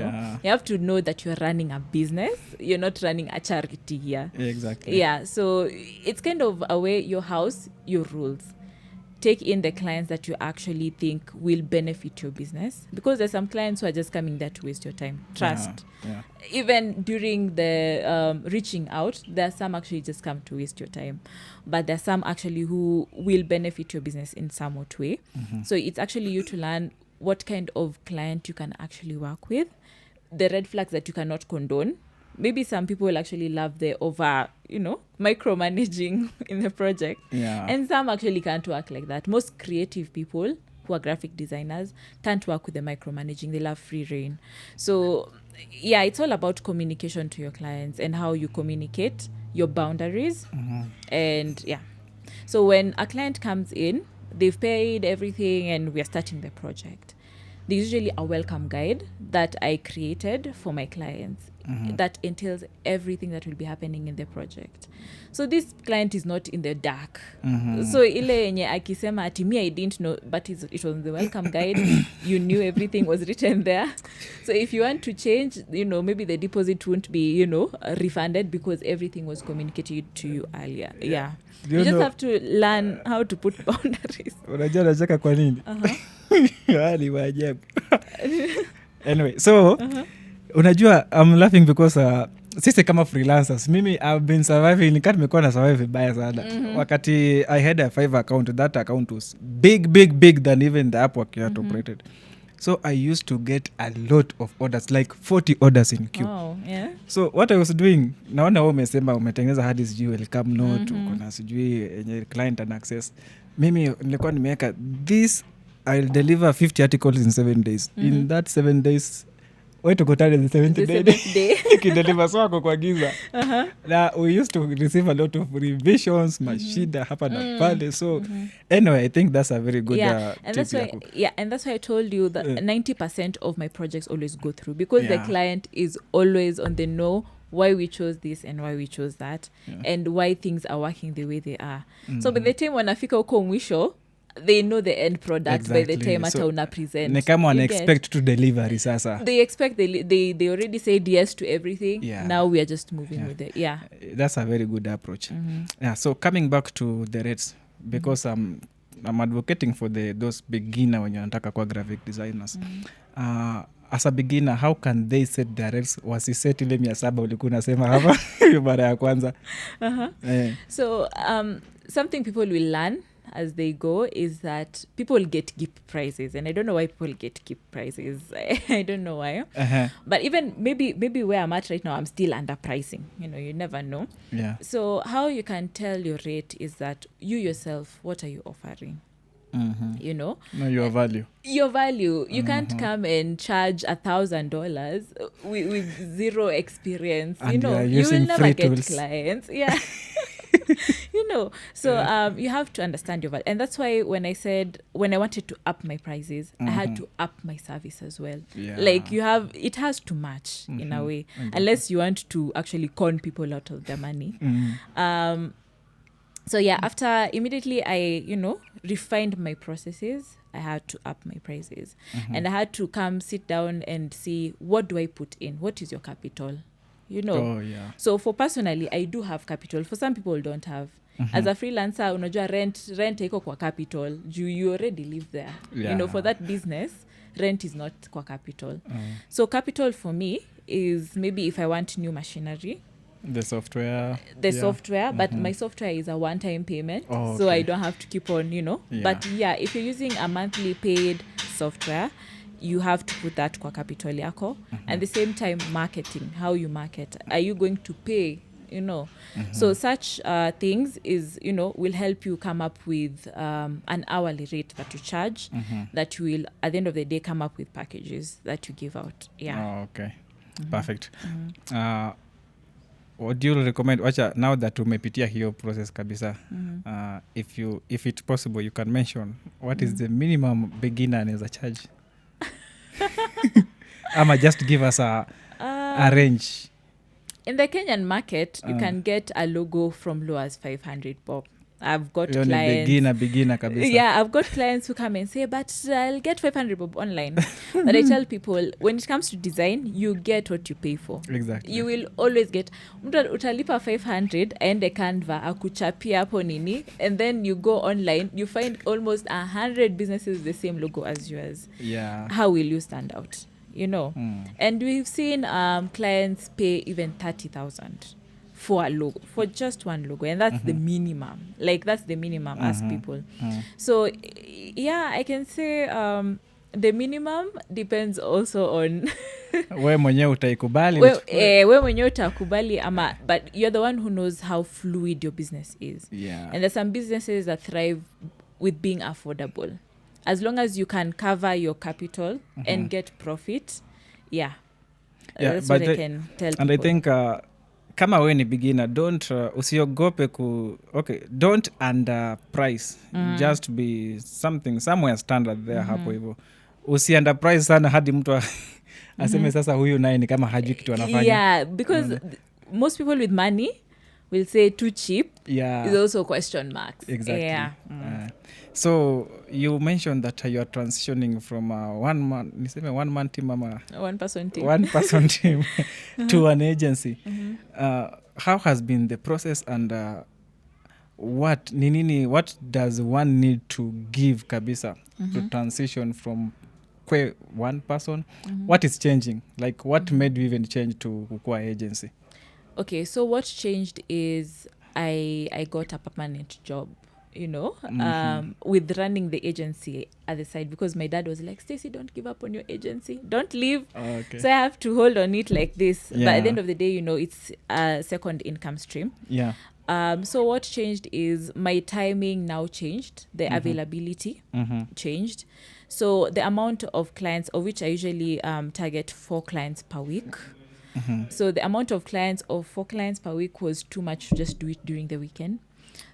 S1: have to know that you're running a business, you're not running a charity here.
S2: Exactly.
S1: So it's kind of a way, your house, your rules. Take in the clients that you actually think will benefit your business, because there's some clients who are just coming there to waste your time. Trust. Even during the reaching out, there are some actually just come to waste your time, but there's some actually who will benefit your business in somewhat way. So it's actually you to learn what kind of client you can actually work with, the red flags that you cannot condone. Maybe some people will actually love the over, micromanaging in the project. And some actually can't work like that. Most creative people who are graphic designers can't work with the micromanaging. They love free reign. So, it's all about communication to your clients and how you communicate your boundaries. And, so when a client comes in, they've paid everything and we're starting the project. there's usually a welcome guide that I created for my clients that entails everything that will be happening in the project. So this client is not in the dark. So ile yenye akisema ati me I didn't know, but it was the welcome guide. You knew everything was written there. So if you want to change, maybe the deposit won't be, refunded because everything was communicated to you earlier. Yeah. You just have to learn how to put boundaries.
S2: Unajua nacheka kwa nini? Hali maajabu. Anyway, so unajua I'm laughing because sisi kama freelancers mimi I've been surviving, nikati nimekuwa na survive vibaya sana. Wakati I had a Fiverr account, that account was big than even the app work toprated. So I used to get a lot of orders, like 40 orders in queue.
S1: Oh, yeah.
S2: So what I was doing, naona wewe umesema umetengeneza hadi sijui welcome note, kuna sijui yenye client and access. Mimi nilikuwa nimeweka this, I'll deliver 50 articles in 7 days. In that 7 days, wait to go to the 70th day. Nikideliver swako kwa giza. Na we used to receive a lot of revisions, mashida hapa na pale. So anyway, I think that's a very good
S1: and that's why and that's why I told you that 90% of my projects always go through, because the client is always on the know why we chose this and why we chose that, and why things are working the way they are. So by the time wanafika huko mwisho, they know the end product by the time hata una present.
S2: Ni kama wana expect to delivery sasa.
S1: They expect, they already said yes to everything. Now we are just moving with it. That's
S2: a very good approach. So coming back to the rates, because I'm advocating for those beginner when you wanataka kwa graphic designers. As a beginner, how can they set their rates? Wasiset ile 700 ulikuwa unasema hapa mara ya kwanza.
S1: So something people will learn as they go is that people get keep prices, and I don't know why people get keep prices. I don't know why. But even maybe where I'm at right now, I'm still underpricing. You never know. So how you can tell your rate is that you yourself, what are you offering? Know
S2: your value.
S1: You can't come and charge $1,000 with zero experience.
S2: And
S1: you will never get clients. So you have to understand your value, and that's why when I wanted to up my prices, I had to up my service as well. Like it has to match in a way, unless you want to actually con people out of their money. So after immediately I refined my processes, I had to up my prices, and I had to come sit down and see, what do I put in, what is your capital. So for personally, I do have capital. For some people don't have. As a freelancer, unajua rent iko kwa capital. You already live there. For that business, rent is not kwa capital. So capital for me is maybe if I want new machinery,
S2: the software,
S1: but my software is a one-time payment, so I don't have to keep on, But if you're using a monthly paid software, you have to put that kwa capital yako. At the same time, marketing, how you market, are you going to pay, So such things is, will help you come up with an hourly rate that you charge, that will at the end of the day come up with packages that you give out.
S2: Perfect. What do you recommend? Wacha, now that umepitia hiyo process kabisa, if it's possible, you can mention what is the minimum beginner anaweza charge. Ama just give us a range.
S1: In the Kenyan market, you can get a logo from low as 500 bob. I've got clients.
S2: Beginner kabisa.
S1: I've got clients who come and say, but I'll get 500 bob online. But I tell people, when it comes to design, you get what you pay for.
S2: Exactly.
S1: You will always get. Utalipa 500 aende Canva akuchapia hapo nini, and then you go online, you find almost 100 businesses the same logo as yours. How will you stand out? And we've seen clients pay even 30,000 for a logo, for just one logo, and that's the minimum. Like that's the minimum as people. So I can say the minimum depends also on
S2: we mwenyewe utaikubali.
S1: We mwenyewe utakubali ama, but you're the one who knows how fluid your business is. And there's some businesses that thrive with being affordable. As long as you can cover your capital and get profit, that's what I can tell people.
S2: And I think kama we ni beginner, don't usiogope don't underprice. Just be somewhere standard there hapo hivyo. usiunderprice sana hadi mtu aseme sasa huyu naye ni kama hajui kitu anafanya.
S1: Yeah, because most people with money will say too cheap.
S2: Yeah.
S1: Is also question marks.
S2: Exactly.
S1: Yeah.
S2: So you mentioned that you are transitioning from a one man team ama
S1: one person
S2: team to an agency. How has been the process, and what does one need to give kabisa to transition from one person? What is changing? Like what made you even change to kukua agency?
S1: Okay, so what changed is I got a permanent job, with running the agency at the side, because my dad was like, Stacy, don't give up on your agency. Don't leave.
S2: Okay.
S1: So I have to hold on it like this.
S2: Yeah.
S1: But at the end of the day, it's a second income stream.
S2: Yeah.
S1: So what changed is my timing now changed. The availability changed. So the amount of clients, of which I usually target 4 clients per week. So the amount of 4 clients per week was too much to just do it during the weekend.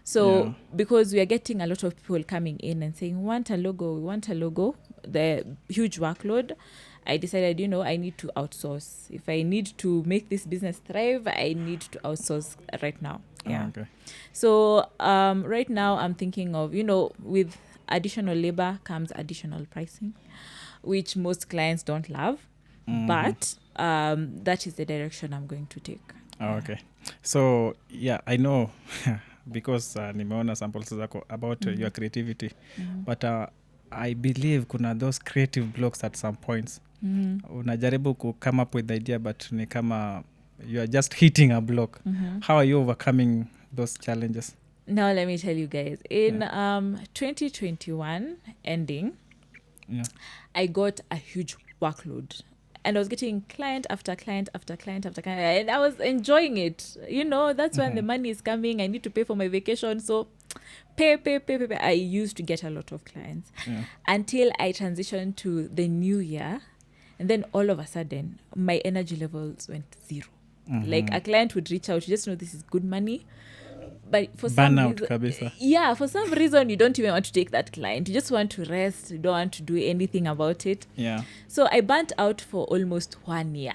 S1: So because we are getting a lot of people coming in and saying, we want a logo, the huge workload, I decided, I need to outsource. If I need to make this business thrive, I need to outsource right now. Yeah.
S2: Okay.
S1: So right now I'm thinking of, with additional labor comes additional pricing, which most clients don't love. But that is the direction I'm going to take.
S2: Okay. So, yeah, I know because nimeona samples zako about your creativity. But I believe kuna those creative blocks at some points. Unajaribu to come up with the idea, but ni kama you are just hitting a block. How are you overcoming those challenges?
S1: Now, let me tell you guys. In 2021 ending, I got a huge workload. And I was getting client after client after client after client. And I was enjoying it. That's when the money is coming. I need to pay for my vacation. So pay. I used to get a lot of clients. Until I transitioned to the new year. And then all of a sudden, my energy levels went zero. Like a client would reach out. You just know this is good money. But for some reason, for some reason, you don't even want to take that client. You just want to rest. You don't want to do anything about it.
S2: Yeah.
S1: So I burnt out for almost 1 year.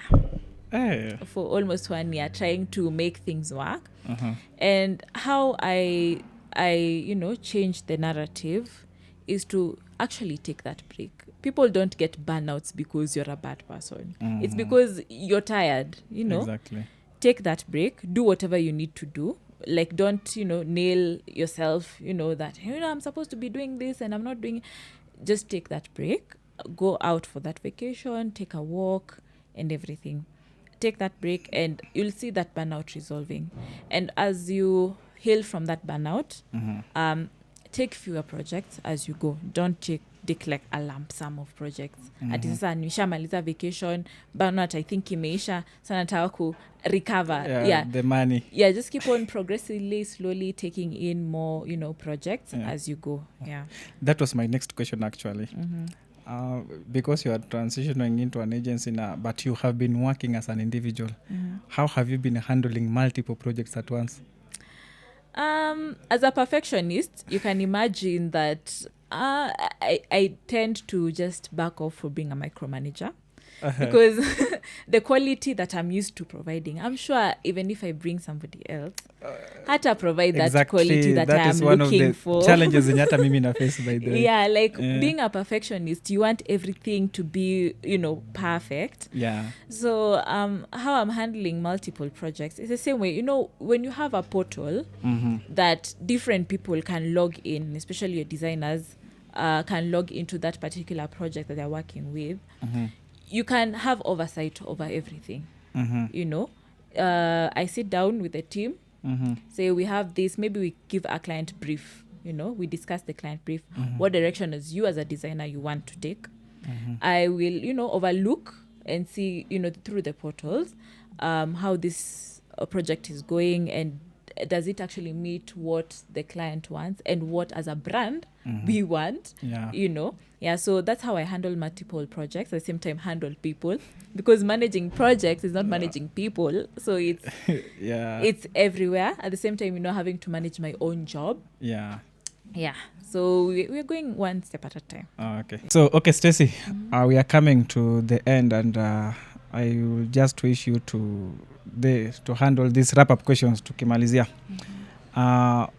S2: Hey.
S1: For almost 1 year, trying to make things work. And how I changed the narrative is to actually take that break. People don't get burnouts because you're a bad person. It's because you're tired,
S2: Exactly.
S1: Take that break. Do whatever you need to do. Like, don't, nail yourself, that, I'm supposed to be doing this and I'm not doing it. Just take that break. Go out for that vacation. Take a walk and everything. Take that break and you'll see that burnout resolving. And as you heal from that burnout, take fewer projects as you go. Don't take like a lump sum of projects. Ati sasa nishamaliza vacation, burnout I think imeisha, sana nataka ku recover.
S2: The money.
S1: Yeah, just keep on progressively, slowly taking in more, projects as you go. Yeah.
S2: That was my next question actually. Because you are transitioning into an agency now, but you have been working as an individual. How have you been handling multiple projects at once?
S1: As a perfectionist, you can imagine that I tend to just back off for being a micromanager. Because the quality that I'm used to providing, I'm sure even if I bring somebody else, hata provide that quality that I am looking for.
S2: Challenges in hata mimi na face, by the way.
S1: Yeah, like being a perfectionist, you want everything to be, perfect.
S2: Yeah.
S1: So how I'm handling multiple projects is the same way. When you have a portal that different people can log in, especially your designers can log into that particular project that they're working with, you can have oversight over everything. I sit down with the team, say we have this, maybe we give a client brief, we discuss the client brief, what direction as you as a designer you want to take. I will, overlook and see, through the portals, how this project is going and does it actually meet what the client wants and what as a brand we want. So that's how I handle multiple projects, at the same time handle people, because managing projects is not managing people, so it's it's everywhere at the same time, having to manage my own job. So we're going one step at a time.
S2: Okay. So, okay, Stacy, we are coming to the end, and I will just wish you to handle these wrap-up questions to Kimalizia.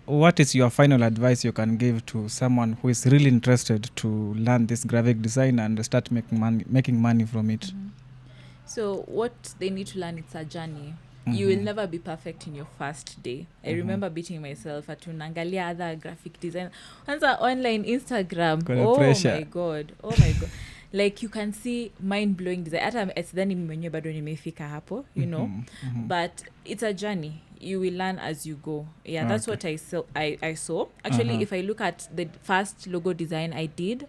S2: What is your final advice you can give to someone who is really interested to learn this graphic design and start making money from it?
S1: So what they need to learn, it's a journey. You will never be perfect in your first day. I remember beating myself at unangalia other graphic design. Once online Instagram.
S2: Pressure.
S1: My god. Oh my god. Like you can see mind-blowing design. Hata sidhani mwenyewe bado nimefika hapo, you know. But it's a journey. You will learn as you go. Yeah, that's what I saw. Actually, if I look at the first logo design I did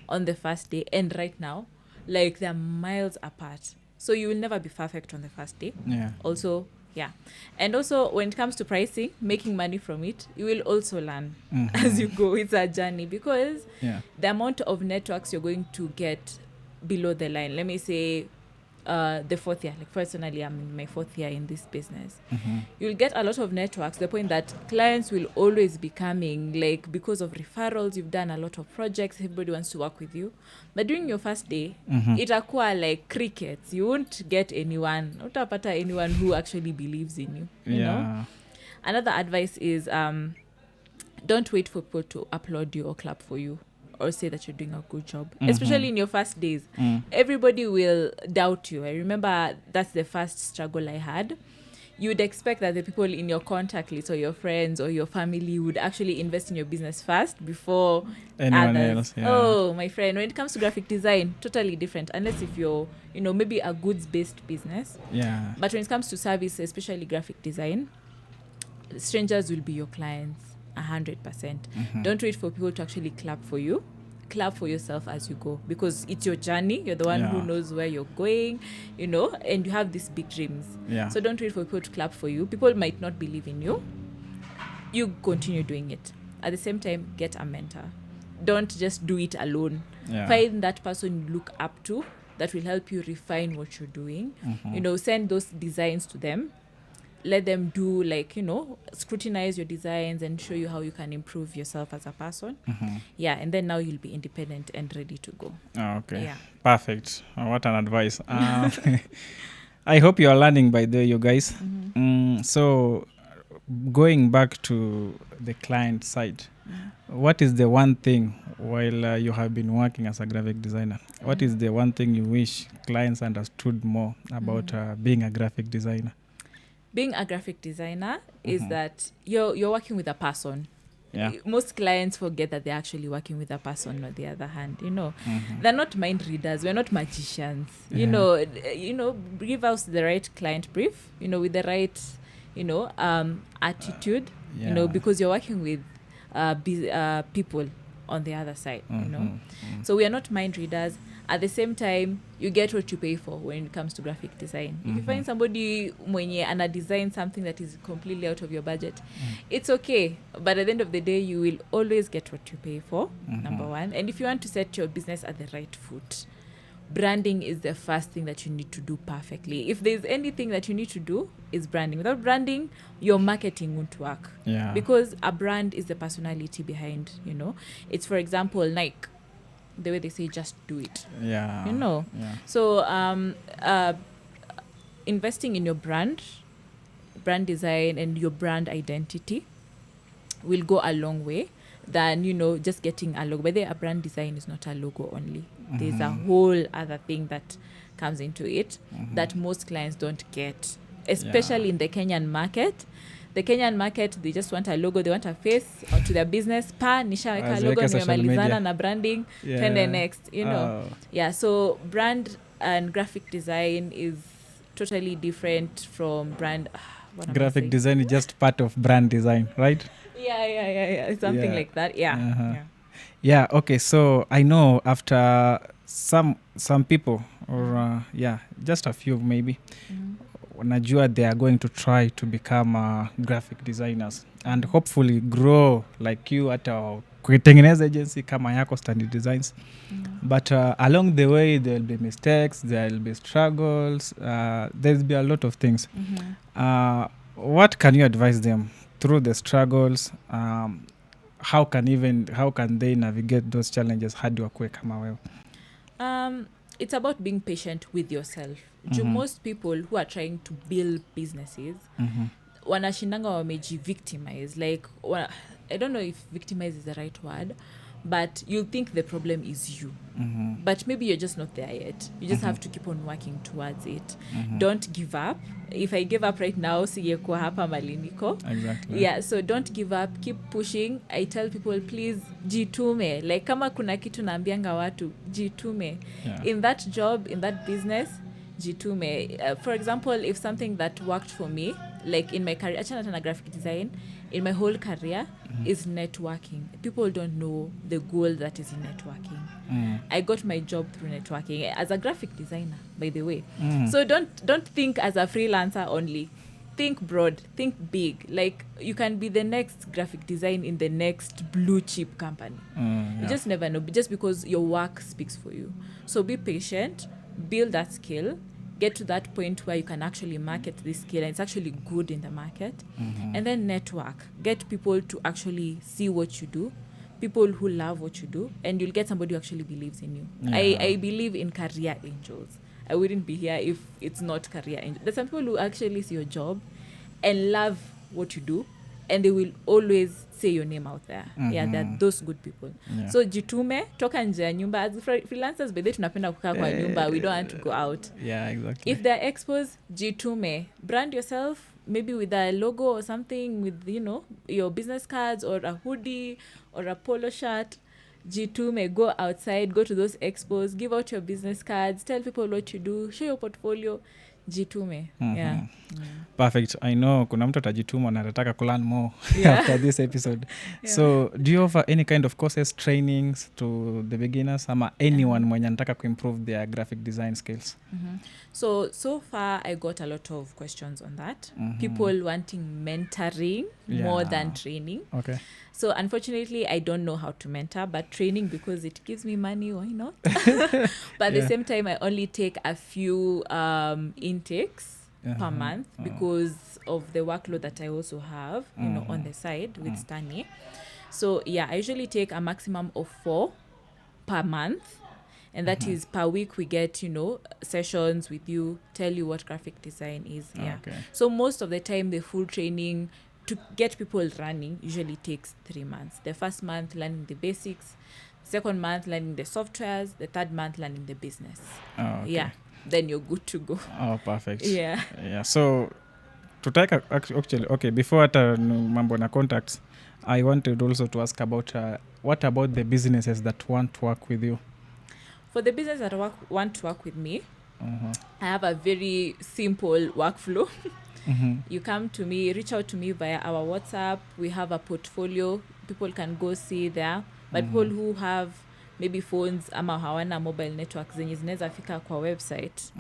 S1: on the first day and right now, like they're miles apart. So you will never be perfect on the first day.
S2: Yeah.
S1: Also, yeah. And also when it comes to pricing, making money from it, you will also learn as you go. It's a journey because the amount of networks you're going to get below the line. Let me say the fourth year. Like personally, I'm in my fourth year in this business. You'll get a lot of networks, the point that clients will always be coming, like because of referrals, you've done a lot of projects, everybody wants to work with you. But during your first day, itakuwa like crickets. You won't get anyone, utapata anyone who actually believes in you know. Another advice is don't wait for people to applaud you or clap for you or say that you're doing a good job, especially in your first days. Everybody will doubt you. I remember that's the first struggle I had. You would expect that the people in your contact list or your friends or your family would actually invest in your business first before
S2: anyone
S1: others.
S2: else.
S1: Oh, my friend, when it comes to graphic design, totally different. Unless if you're, maybe a goods-based business.
S2: Yeah.
S1: But when it comes to service, especially graphic design, strangers will be your clients 100%. Don't wait for people to actually clap for you. Clap for yourself as you go, because it's your journey. You're the one who knows where you're going, and you have these big dreams. So don't wait for people to clap for you. People might not believe in you. You continue doing it. At the same time, get a mentor. Don't just do it alone. Find that person you look up to that will help you refine what you're doing. Send those designs to them. Let them do scrutinize your designs and show you how you can improve yourself as a person. And then now you'll be independent and ready to go.
S2: Okay. Perfect. What an advice. I hope you are learning by the way, you guys. So going back to the client side, what is the one thing while you have been working as a graphic designer, what is the one thing you wish clients understood more about being a graphic designer?
S1: Being a graphic designer is that you're working with a person. Most clients forget that they're actually working with a person. On the other hand, they're not mind readers. We're not magicians. Give us the right client brief, with the right, attitude, because you're working with people on the other side, So we are not mind readers. At the same time, you get what you pay for when it comes to graphic design. If you find somebody mwenye ana design something that is completely out of your budget, it's okay. But at the end of the day, you will always get what you pay for, number one. And if you want to set your business at the right foot, branding is the first thing that you need to do perfectly. If there's anything that you need to do, is branding. Without branding, your marketing won't work. Because a brand is the personality behind, It's, for example, Nike. The way they say, just do it. So investing in your brand design and your brand identity will go a long way than just getting a logo. By the way, a brand design is not a logo only. There's a whole other thing that comes into it that most clients don't get, especially in the Kenyan market. The Kenyan market, they just want a logo, they want a face to their business. Nishaweka logo, nimemalizana na branding, tende next, so brand and graphic design is totally different from brand.
S2: Graphic design is just part of brand design, right?
S1: Something like that.
S2: Okay, so I know after some people or just a few maybe, najua they are going to try to become graphic designers and hopefully grow like you at our kuitengeneza agency kama yako Stani Designs. But along the way there will be mistakes, there will be struggles, there will be a lot of things. What can you advise them through the struggles? how can they navigate those challenges hadi wakue kama wewe?
S1: It's about being patient with yourself. Most people who are trying to build businesses wanashindanga wameji-victimize. Like, I don't know if victimize is the right word, but you think the problem is you. But maybe you're just not there yet. You just have to keep on working towards it. Don't give up. If I give up right now, singekuwa hapa maliniko.
S2: Exactly.
S1: Yeah, so don't give up. Keep pushing. I tell people, please, jitume. Like, kama kuna kitu naambianga watu, jitume.
S2: Yeah.
S1: In that job, in that business, jitume. For example, if something that worked for me, like in my career, achana tana graphic design, in my whole career is networking. People don't know the goal that is in networking. I got my job through networking as a graphic designer, by the way. So don't think as a freelancer only. Think broad, think big. Like, you can be the next graphic design in the next blue chip company. You just never know, just because your work speaks for you. So be patient, build that skill, get to that point where you can actually market this skill and it's actually good in the market. And then network. Get people to actually see what you do, people who love what you do, and you'll get somebody who actually believes in you. I believe in career angels. I wouldn't be here if it's not career angels. There's some people who actually see your job and love what you do, and they will always say your name out there. They're those good people. So jitume, toka nje ya nyumba. As freelancers, by the way, tunapenda kukaa kwa nyumba. We don't want to go out.
S2: Yeah, exactly.
S1: If they're expos, jitume. Brand yourself, maybe with a logo or something, with, you know, your business cards or a hoodie or a polo shirt. Jitume, go outside, go to those expos, give out your business cards, tell people what you do, show your portfolio. Jitume.
S2: Perfect. I know kuna mtu atajituma na atataka kulearn more after this episode. So do you offer any kind of courses, trainings to the beginners ama anyone mwenye anataka kuimprove their graphic design skills?
S1: So far I got a lot of questions on that. People wanting mentoring more than training.
S2: Okay.
S1: So unfortunately I don't know how to mentor, but training, because it gives me money, why not? But at the same time, I only take a few intakes per month because of the workload that I also have, you know, on the side with Stani. So yeah, I usually take a maximum of 4 per month. And that is per week we get, you know, sessions with you, tell you what graphic design is.
S2: Okay.
S1: So most of the time, the full training to get people running usually takes 3 months. The first month learning the basics, second month learning the softwares, the third month learning the business.
S2: Okay.
S1: Then you're good to go.
S2: Perfect.
S1: Yeah.
S2: So to take actually, okay, before hata mambo na contacts, I wanted also to ask about what about the businesses that want to work with you?
S1: For the business that want to work with me, I have a very simple workflow. You come to me, reach out to me via our WhatsApp. We have a portfolio. People can go see there. But people who have maybe phones ama hawana mobile networks zenye zinaweza fika kwa website,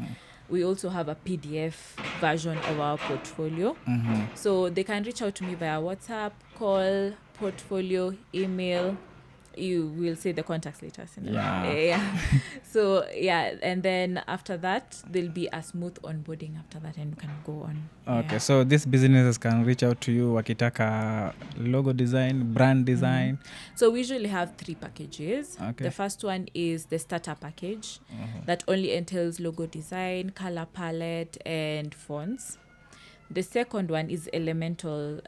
S1: we also have a PDF version of our portfolio. So they can reach out to me via WhatsApp, call, portfolio, email. You will say the contacts later. So and then after that there'll be a smooth onboarding after that, and you can go on.
S2: Okay. So these businesses can reach out to you wakitaka logo design, brand design.
S1: So we usually have 3 packages.
S2: Okay.
S1: The first one is the starter package that only entails logo design, color palette, and fonts. The second one is elemental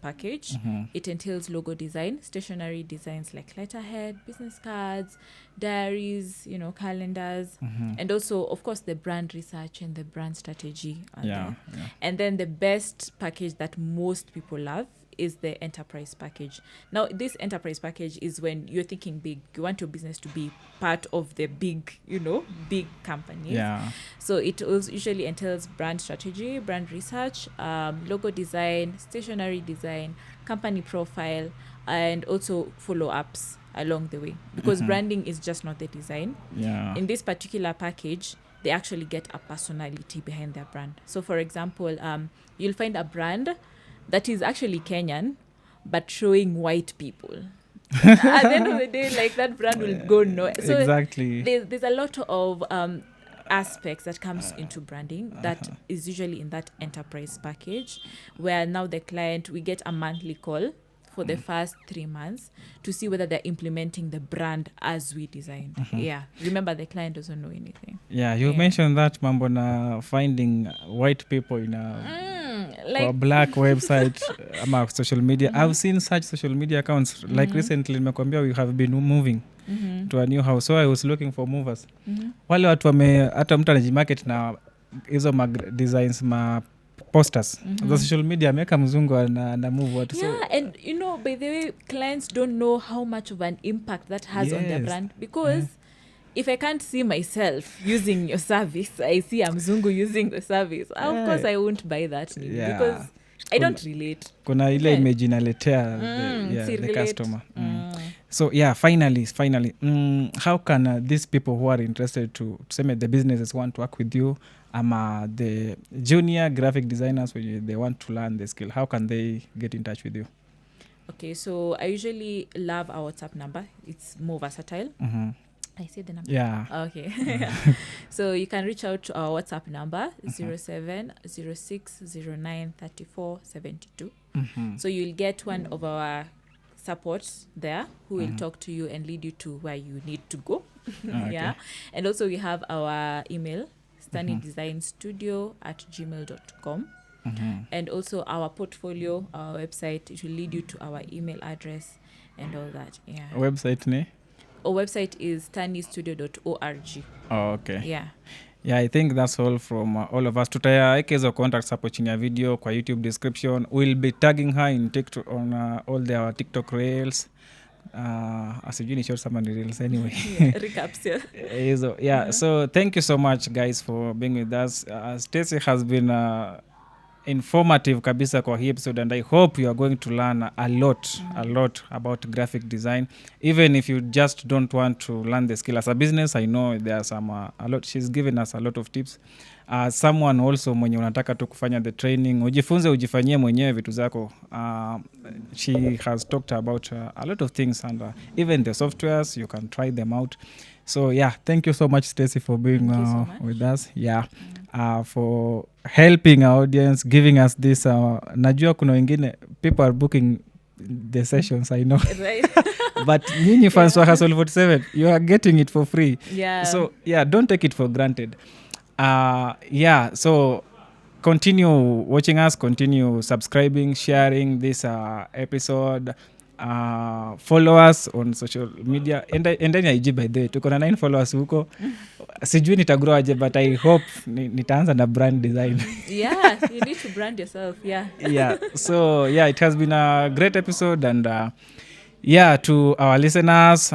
S1: package. It entails logo design, stationery designs like letterhead, business cards, diaries, you know, calendars, and also of course the brand research and the brand strategy. And then the best package that most people love is the enterprise package. Now, this enterprise package is when you're thinking big. You want your business to be part of the big, you know, big companies. So it usually entails brand strategy, brand research, logo design, stationery design, company profile, and also follow-ups along the way. Because branding is just not the design. In this particular package, they actually get a personality behind their brand. So, for example, you'll find a brand that is actually Kenyan, but showing white people. At the end of the day, like, that brand will go nowhere. So
S2: exactly.
S1: There's a lot of aspects that comes into branding that is usually in that enterprise package, where now the client, we get a monthly call for the first 3 months to see whether they're implementing the brand as we designed. Yeah, remember the client doesn't know anything.
S2: Yeah, you mentioned that mambo na finding white people in a black website ama social media. I've seen such social media accounts. Like recently nimekwambia we have been moving to a new house, so I was looking for movers. Wale watu hata mtu anajimarket na hizo designs posters. The social media ameka mzungu na move watu.
S1: Yeah, and you know, by the way, clients don't know how much of an impact that has on their brand, because if I can't see myself using your service, I see a mzungu using the service. Of course I won't buy that because I don't relate.
S2: Kuna ile image inaletea the customer. So yeah, finally, how can these people who are interested to say the businesses want to work with you, the junior graphic designers, when they want to learn the skill, how can they get in touch with you?
S1: Okay, so I usually love our WhatsApp number. It's more versatile. I said the number.
S2: Yeah.
S1: Okay. So you can reach out to our WhatsApp number 0706093472. So you'll get one of our supports there who will talk to you and lead you to where you need to go. Yeah. And also we have our email, Stani Designs Studio @gmail.com. And also our portfolio, our website, it will lead you to our email address and all that. Yeah.
S2: Website name?
S1: Our website is stanistudio.org.
S2: Oh, okay.
S1: Yeah.
S2: Yeah, I think that's all from all of us. Tutaweka hizo contacts hapo chini ya video kwa YouTube description. We'll be tagging her in TikTok on all their TikTok reels. Asijui ni short some reels anyway.
S1: Recaps, yeah.
S2: Yeah. So thank you so much guys for being with us. Stacy has been informative kabisa kwa hii episode, and I hope you are going to learn a lot about graphic design. Even if you just don't want to learn the skill as a business, I know there are some a lot. She's given us a lot of tips. Someone also mwenye unataka tu kufanya the training, ujifunze ujifanyie mwenyewe vitu zako. She has talked about a lot of things, and even the softwares, you can try them out. So yeah, thank you so much Stacy for being with us. Yeah. For helping our audience, giving us this najua kuna wengine people are booking the sessions, I know.
S1: Right.
S2: But nyinyi fans wa Hustle 47, you are getting it for free.
S1: Yeah.
S2: So yeah, don't take it for granted. Yeah, so continue watching us, continue subscribing, sharing this episode. Follow us on social media. Endeni IG by the way. Tuko na 9 followers huko. Sijui nitagrow aje, but I hope nitaanza na brand design.
S1: Yeah, you need to brand yourself. Yeah.
S2: Yeah. So yeah, it has been a great episode, and yeah, to our listeners,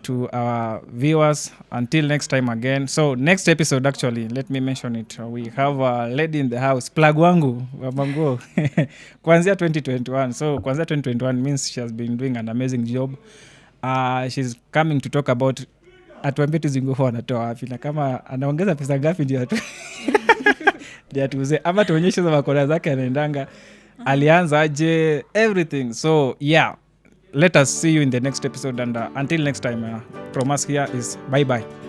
S2: to our viewers, until next time again. So next episode, actually, let me mention it. We have a lady in the house, plug wangu wabango. Kwanzia 2021. So kwanzia 2021 means she has been doing an amazing job. She's coming to talk about atuambie tuzingufu anatoa wapi na kama anaongeza pesa ngapi ndio atuuze ama tuonyeshe za makona zake anaendanga alianza aje, everything. So yeah, let us see you in the next episode, and until next time, from us here is bye bye.